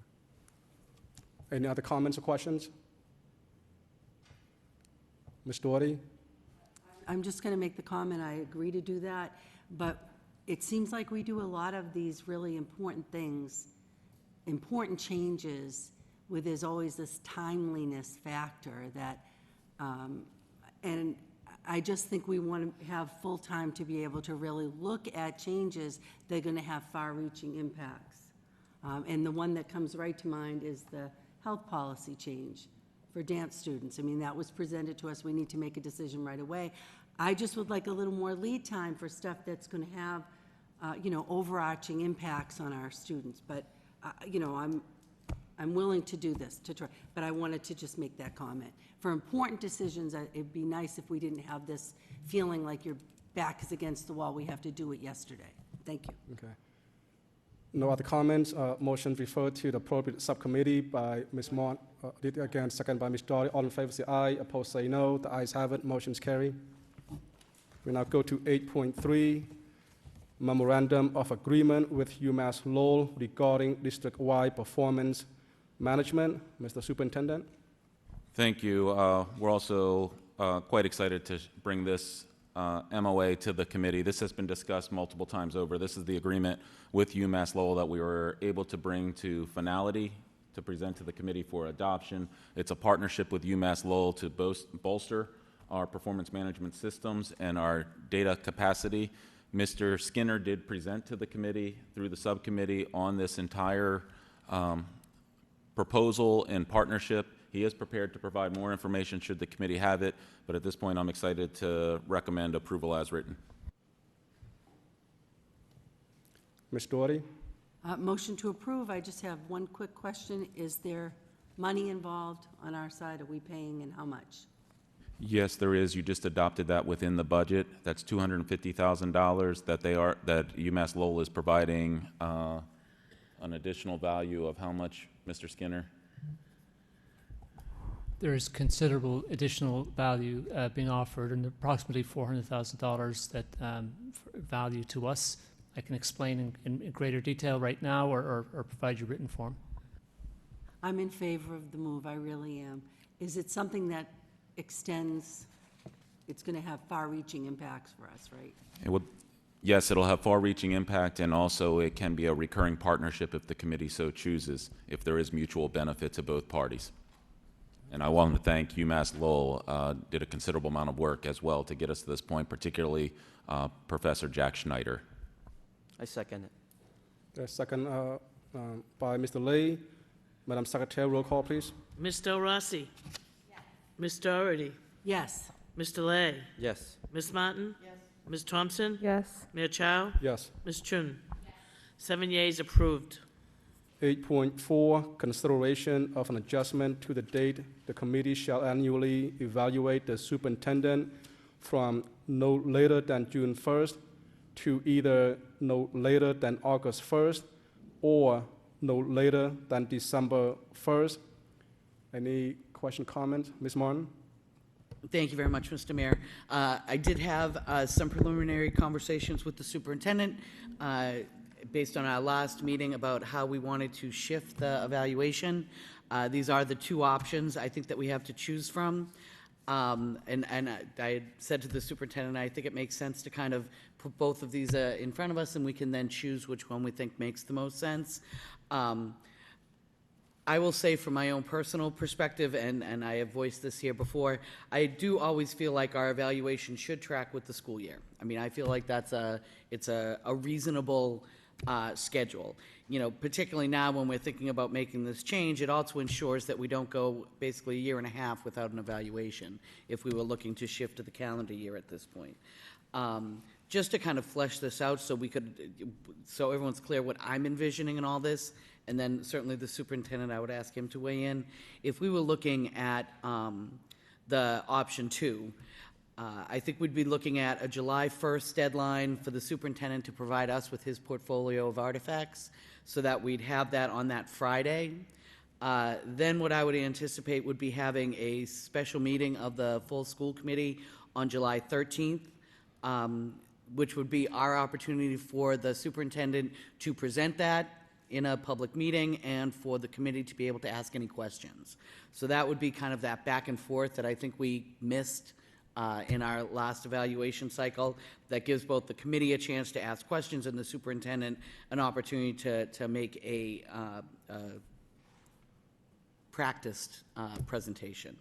Any other comments or questions? Ms. Doherty? I'm just going to make the comment, I agree to do that, but it seems like we do a lot of these really important things, important changes, where there's always this timeliness factor that, and I just think we want to have full time to be able to really look at changes that are going to have far-reaching impacts. And the one that comes right to mind is the health policy change for dance students. I mean, that was presented to us. We need to make a decision right away. I just would like a little more lead time for stuff that's going to have, overarching impacts on our students. But, I'm willing to do this, to try, but I wanted to just make that comment. For important decisions, it'd be nice if we didn't have this feeling like your back is against the wall, we have to do it yesterday. Thank you. Okay. No other comments. Motion referred to the appropriate subcommittee by Ms. Mont. Again, second by Ms. Doherty. All in favor say aye. Opposed say no. The ayes have it. Motion's carried. We now go to 8.3, Memorandum of Agreement with UMass Lowell regarding district-wide performance management. Mr. Superintendent? Thank you. We're also quite excited to bring this MOA to the committee. This has been discussed multiple times over. This is the agreement with UMass Lowell that we were able to bring to finality to present to the committee for adoption. It's a partnership with UMass Lowell to bolster our performance management systems and our data capacity. Mr. Skinner did present to the committee through the subcommittee on this entire proposal and partnership. He is prepared to provide more information should the committee have it, but at this point I'm excited to recommend approval as written. Ms. Doherty? Motion to approve. I just have one quick question. Is there money involved on our side? Are we paying, and how much? Yes, there is. You just adopted that within the budget. That's $250,000 that UMass Lowell is providing an additional value of how much, Mr. Skinner? there is considerable additional value being offered, and approximately $400,000 that value to us. I can explain in greater detail right now, or provide you written form. I'm in favor of the move, I really am. Is it something that extends, it's going to have far-reaching impacts for us, right? Yes, it'll have far-reaching impact, and also it can be a recurring partnership if the committee so chooses, if there is mutual benefit to both parties. And I want to thank UMass Lowell, did a considerable amount of work as well to get us to this point, particularly Professor Jack Schneider. I second it. There's second by Mr. Lee. Madam Secretary, roll call, please. Ms. Del Rossi? Yes. Ms. Doherty? Yes. Mr. Lay? Yes. Ms. Martin? Yes. Ms. Thompson? Yes. Mayor Chow? Yes. Ms. Chun? 7 yeas, approved. 8.4, consideration of an adjustment to the date the committee shall annually evaluate the superintendent from no later than June 1st to either no later than August 1st or no later than December 1st. Any question, comment? Ms. Martin? Thank you very much, Mr. Mayor. I did have some preliminary conversations with the superintendent based on our last meeting about how we wanted to shift the evaluation. These are the two options I think that we have to choose from. And I had said to the superintendent, I think it makes sense to kind of put both of these in front of us, and we can then choose which one we think makes the most sense. I will say from my own personal perspective, and I have voiced this here before, I do always feel like our evaluation should track with the school year. I mean, I feel like it's a reasonable schedule. You know, particularly now when we're thinking about making this change, it also ensures that we don't go basically a year and a half without an evaluation if we were looking to shift to the calendar year at this point. Just to kind of flesh this out so so everyone's clear what I'm envisioning in all this, and then certainly the superintendent, I would ask him to weigh in. If we were looking at the option 2, I think we'd be looking at a July 1st deadline for the superintendent to provide us with his portfolio of artifacts so that we'd have that on that Friday. Then what I would anticipate would be having a special meeting of the full school committee on July 13th, which would be our opportunity for the superintendent to present that in a public meeting and for the committee to be able to ask any questions. So that would be kind of that back and forth that I think we missed in our last evaluation cycle. That gives both the committee a chance to ask questions and the superintendent an opportunity to make a practiced presentation.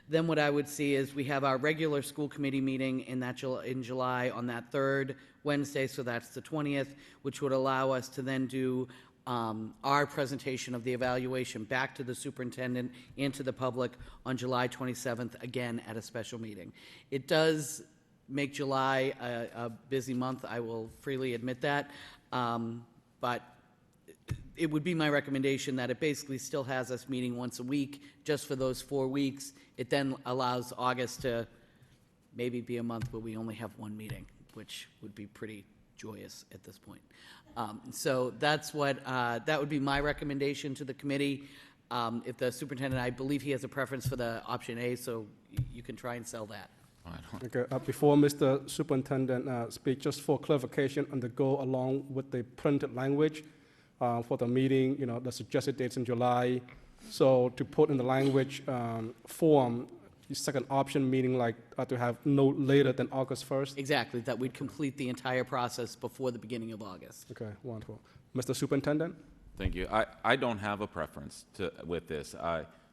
Then what I would see is we have our regular school committee meeting in July on that third Wednesday, so that's the 20th, which would allow us to then do our presentation of the evaluation back to the superintendent and to the public on July 27th, again at a special meeting. It does make July a busy month, I will freely admit that, but it would be my recommendation that it basically still has us meeting once a week just for those 4 weeks. It then allows August to maybe be a month where we only have one meeting, which would be pretty joyous at this point. So that's what that would be my recommendation to the committee. If the superintendent, I believe he has a preference for the option A, so you can try and sell that. Okay, before Mr. Superintendent speaks, just for clarification and to go along with the printed language for the meeting, you know, the suggested dates in July. So to put in the language form, the second option, meaning like to have no later than August 1st? Exactly, that we'd complete the entire process before the beginning of August. Okay, wonderful. Mr. Superintendent? Thank you. I don't have a preference with this.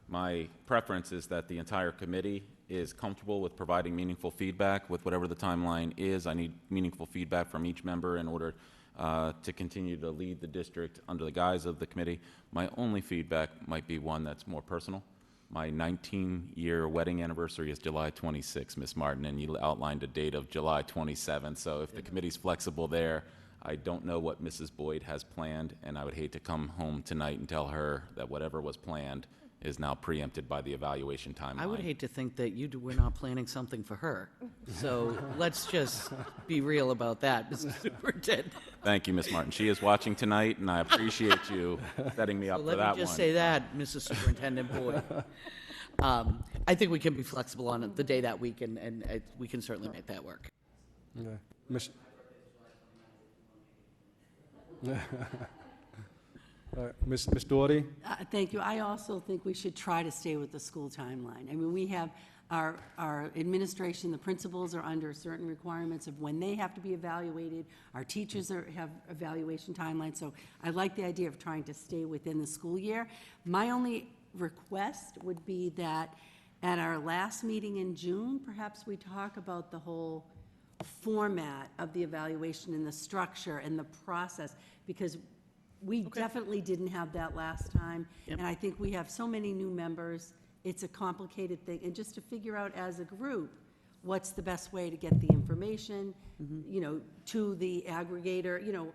My preference is that the entire committee is comfortable with providing meaningful feedback with whatever the timeline is. I need meaningful feedback from each member in order to continue to lead the district under the guise of the committee. My only feedback might be one that's more personal. My 19-year wedding anniversary is July 26th, Ms. Martin, and you outlined a date of July 27th. So if the committee's flexible there, I don't know what Mrs. Boyd has planned, and I would hate to come home tonight and tell her that whatever was planned is now preempted by the evaluation timeline. I would hate to think that we're not planning something for her. So let's just be real about that, Mr. Superintendent. Thank you, Ms. Martin. She is watching tonight, and I appreciate you setting me up for that one. Let me just say that, Mrs. Superintendent Boyd. I think we can be flexible on the day that week, and we can certainly make that work. Okay. Miss- Miss Doherty? Thank you. I also think we should try to stay with the school timeline. I mean, we have our administration, the principals are under certain requirements of when they have to be evaluated. Our teachers have evaluation timelines, so I like the idea of trying to stay within the school year. My only request would be that at our last meeting in June, perhaps we talk about the whole format of the evaluation and the structure and the process, because we definitely didn't have that last time. And I think we have so many new members. It's a complicated thing. And just to figure out as a group, what's the best way to get the information, you know, to the aggregator, you know,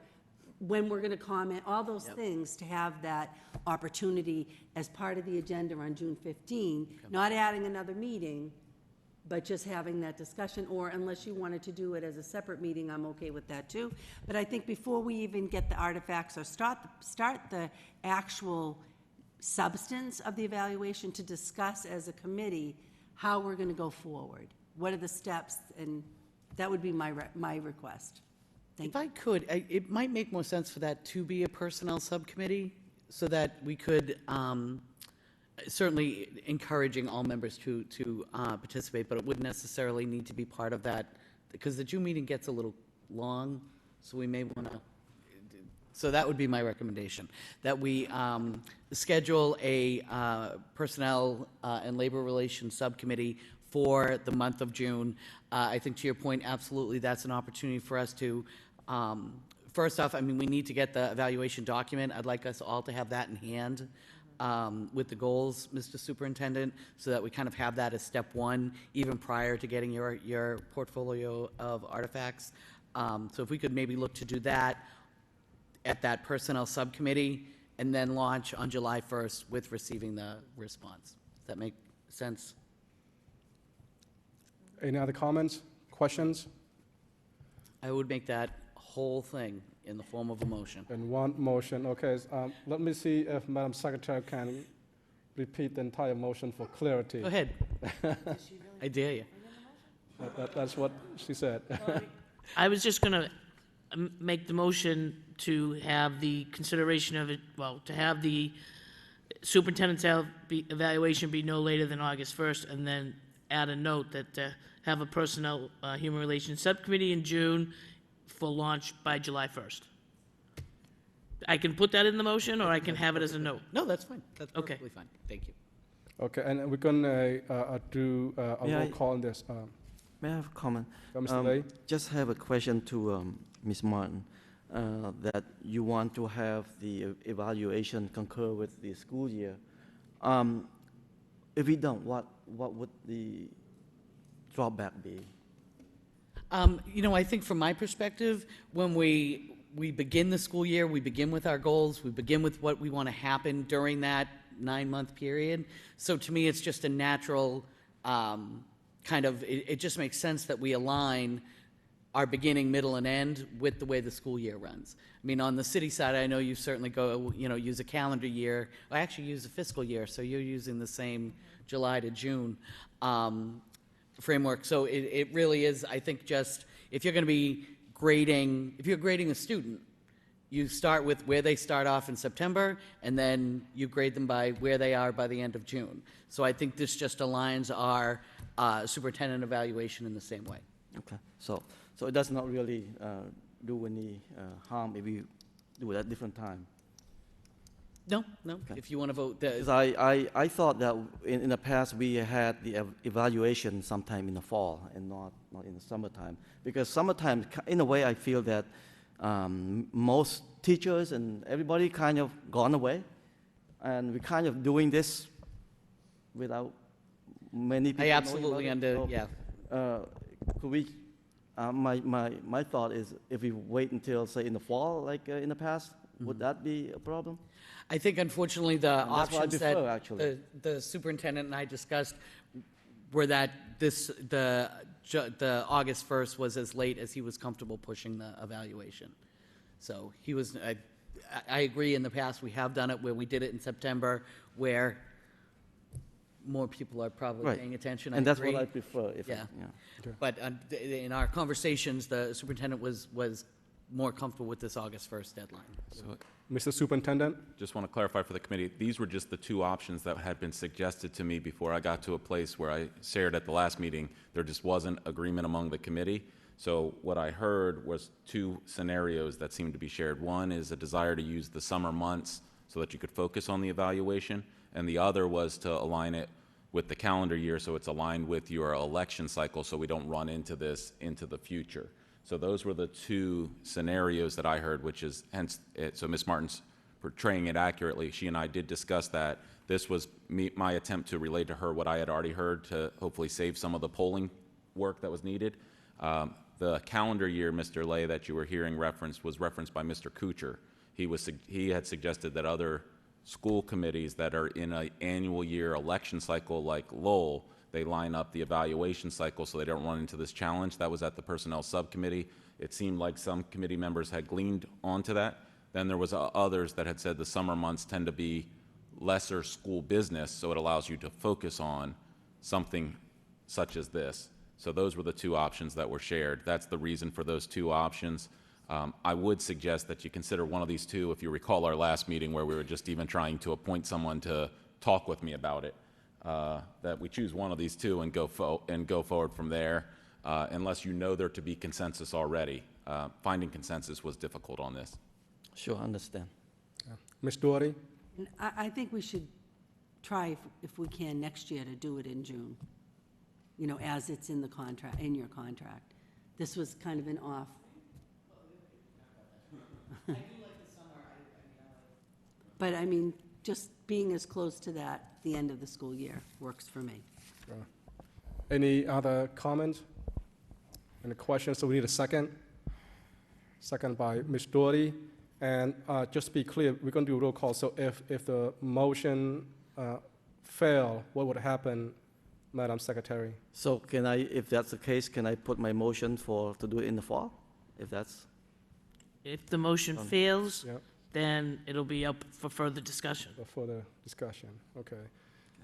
when we're going to comment, all those things, to have that opportunity as part of the agenda on June 15, not adding another meeting, but just having that discussion, or unless you wanted to do it as a separate meeting, I'm okay with that too. But I think before we even get the artifacts or start the actual substance of the evaluation, to discuss as a committee how we're going to go forward. What are the steps? And that would be my request. If I could, it might make more sense for that to be a personnel subcommittee, so that we could, certainly encouraging all members to participate, but it wouldn't necessarily need to be part of that, because the June meeting gets a little long, so we may want to, so that would be my recommendation, that we schedule a personnel and labor relations subcommittee for the month of June. I think, to your point, absolutely, that's an opportunity for us to, first off, I mean, we need to get the evaluation document. I'd like us all to have that in hand with the goals, Mr. Superintendent, so that we kind of have that as step one, even prior to getting your portfolio of artifacts. So if we could maybe look to do that at that personnel subcommittee, and then launch on July 1st with receiving the response. Does that make sense? Any other comments, questions? I would make that whole thing in the form of a motion. In one motion, okay. Let me see if Madam Secretary can repeat the entire motion for clarity. Go ahead. I dare you. That's what she said. I was just going to make the motion to have the consideration of it, well, to have the superintendent's evaluation be no later than August 1st, and then add a note that have a personnel human relations subcommittee in June for launch by July 1st. I can put that in the motion, or I can have it as a note. No, that's fine. That's perfectly fine. Thank you. Okay, and we're going to do a roll call on this. May I have a comment? Mr. Lay? Just have a question to Ms. Martin, that you want to have the evaluation concur with the school year. If we don't, what would the drawback be? You know, I think from my perspective, when we begin the school year, we begin with our goals, we begin with what we want to happen during that 9-month period. So to me, it's just a natural kind of, it just makes sense that we align our beginning, middle, and end with the way the school year runs. I mean, on the city side, I know you certainly use a calendar year, or actually use a fiscal year, so you're using the same July to June framework. So it really is, I think, just, if you're going to be grading, if you're grading a student, you start with where they start off in September, and then you grade them by where they are by the end of June. So I think this just aligns our superintendent evaluation in the same way. Okay, so it does not really do any harm if you do it at different time? No. Okay. If you want to vote. Because I thought that in the past we had the evaluation sometime in the fall and not in the summertime. Because summertime, in a way, I feel that most teachers and everybody kind of gone away. And we're kind of doing this without many people. I absolutely yeah. Could we, my thought is, if we wait until, say, in the fall, like in the past, would that be a problem? I think, unfortunately, the options that actually. the superintendent and I discussed were that the August 1st was as late as he was comfortable pushing the evaluation. So he was. I agree. In the past, we have done it where we did it in September, where more people are probably Right. paying attention. And that's what agree. I prefer. If Yeah. yeah. But in our conversations, the superintendent was more comfortable with this August 1st deadline. So Mr. Superintendent? just want to clarify for the committee, these were just the two options that had been suggested to me before I got to a place where I shared at the last meeting, there just wasn't agreement among the committee. So what I heard was two scenarios that seemed to be shared. One is a desire to use the summer months so that you could focus on the evaluation, and the other was to align it with the calendar year so it's aligned with your election cycle so we don't run into this into the future. So those were the two scenarios that I heard, which is hence, so Ms. Martin's portraying it accurately. She and I did discuss that. This was my attempt to relay to her what I had already heard to hopefully save some of the polling work that was needed. The calendar year, Mr. Lay, that you were hearing referenced was referenced by Mr. Kuchar. He had suggested that other school committees that are in an annual year election cycle like Lowell, they line up the evaluation cycle so they don't run into this challenge. That was at the personnel subcommittee. It seemed like some committee members had gleaned onto that. Then there was others that had said the summer months tend to be lesser school business, so it allows you to focus on something such as this. So those were the two options that were shared. That's the reason for those two options. I would suggest that you consider one of these two. If you recall our last meeting where we were just even trying to appoint someone to talk with me about it, that we choose one of these two and go forward from there, unless you know there to be consensus already. Finding consensus was difficult on this. Sure, understand. Ms. Doherty? I think we should try, if we can, next year to do it in June, you know, as it's in the contract, in your contract. This was kind of an off. But I mean, just being as close to that, the end of the school year, works for me. Any other comments? Any questions? So we need a second. Second by Ms. Doherty. And just to be clear, we're going to do a roll call. So if the motion fail, what would happen, Madam Secretary? So can I, if that's the case, can I put my motion to do it in the fall? If that's, If the motion fails, Yep. then it'll be up for further discussion. For the discussion, okay.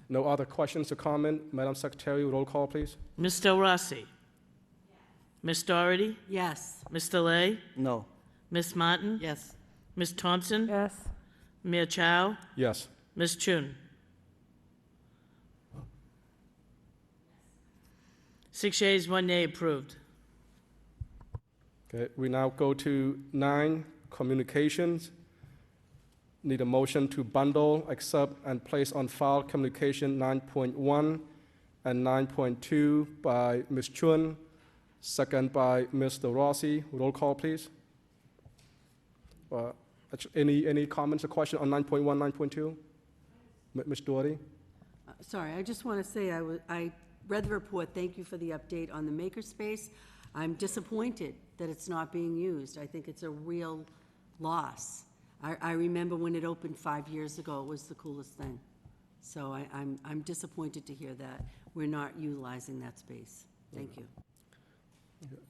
No other questions or comment? Madam Secretary, roll call, please. Ms. Del Rossi? Ms. Doherty? Yes. Mr. Lay? no. Ms. Martin? Yes. Ms. Thompson? Yes. Mia Chow? Yes. Ms. Chun? 6 yeas, 1 nay, approved. Okay, we now go to 9, communications. Need a motion to bundle, accept, and place on file communication 9.1 and 9.2 by Ms. Chun, second by Mr. Rossi. Roll call, please. Any comments or questions on 9.1, 9.2? Ms. Doherty? Sorry, I just want to say I read the report. Thank you for the update on the makerspace. I'm disappointed that it's not being used. I think it's a real loss. I remember when it opened 5 years ago, it was the coolest thing. So I'm disappointed to hear that we're not utilizing that space. Thank you.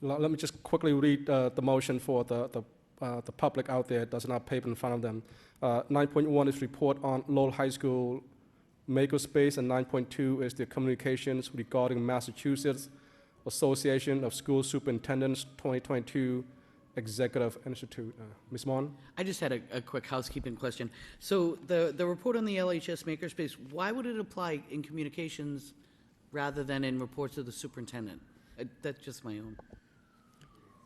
Let me just quickly read the motion for the public out there that does not have paper in front of them. 9.1 is report on Lowell High School makerspace, and 9.2 is the communications regarding Massachusetts Association of School Superintendents 2022 Executive Institute. Ms. Mon? I just had a quick housekeeping question. So the report on the LHS makerspace, why would it apply in communications rather than in reports of the superintendent? That's just my own.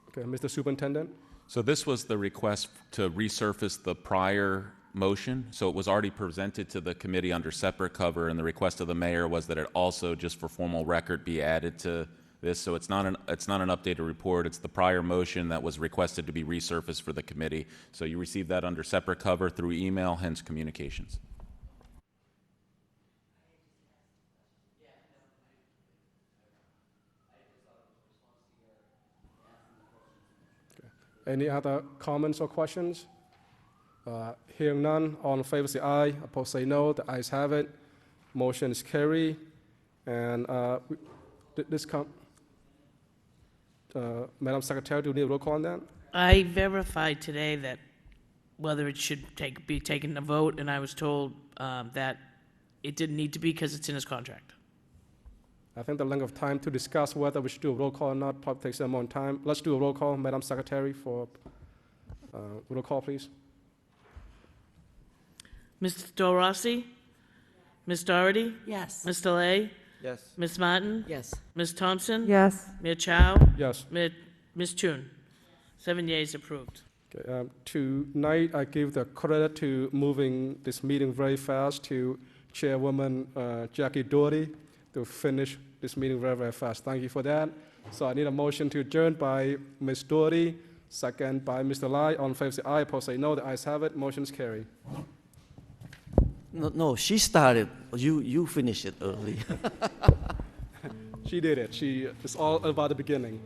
Okay, Mr. Superintendent? So this was the request to resurface the prior motion. So it was already presented to the committee under separate cover, and the request of the mayor was that it also, just for formal record, be added to this. So it's not an updated report. It's the prior motion that was requested to be resurfaced for the committee. So you received that under separate cover through email, hence communications. Any other comments or questions? Hearing none, all in favor say aye, opposed say no. The ayes have it. Motion is carried. And Madam Secretary, do we need a roll call on that? I verified today that whether it should be taken a vote, and I was told that it didn't need to be because it's in his contract. I think the length of time to discuss whether we should do a roll call or not probably takes a more time. Let's do a roll call, Madam Secretary, for roll call, please. Mr. Del Rossi? Ms. Doherty? Yes. Ms. Delay? Yes. Ms. Martin? Yes. Ms. Thompson? Yes. Mayor Chow? Yes. Ms. Chun? 7 yeas approved. Okay, tonight, I give the credit to moving this meeting very fast to Chairwoman Jackie Doherty to finish this meeting very, very fast. Thank you for that. So I need a motion to adjourn by Ms. Doherty, second by Mr. Lai. On favor say aye, opposed say no. The ayes have it. Motion's carried. No, she started. You finished it early. She did it. It's all about the beginning.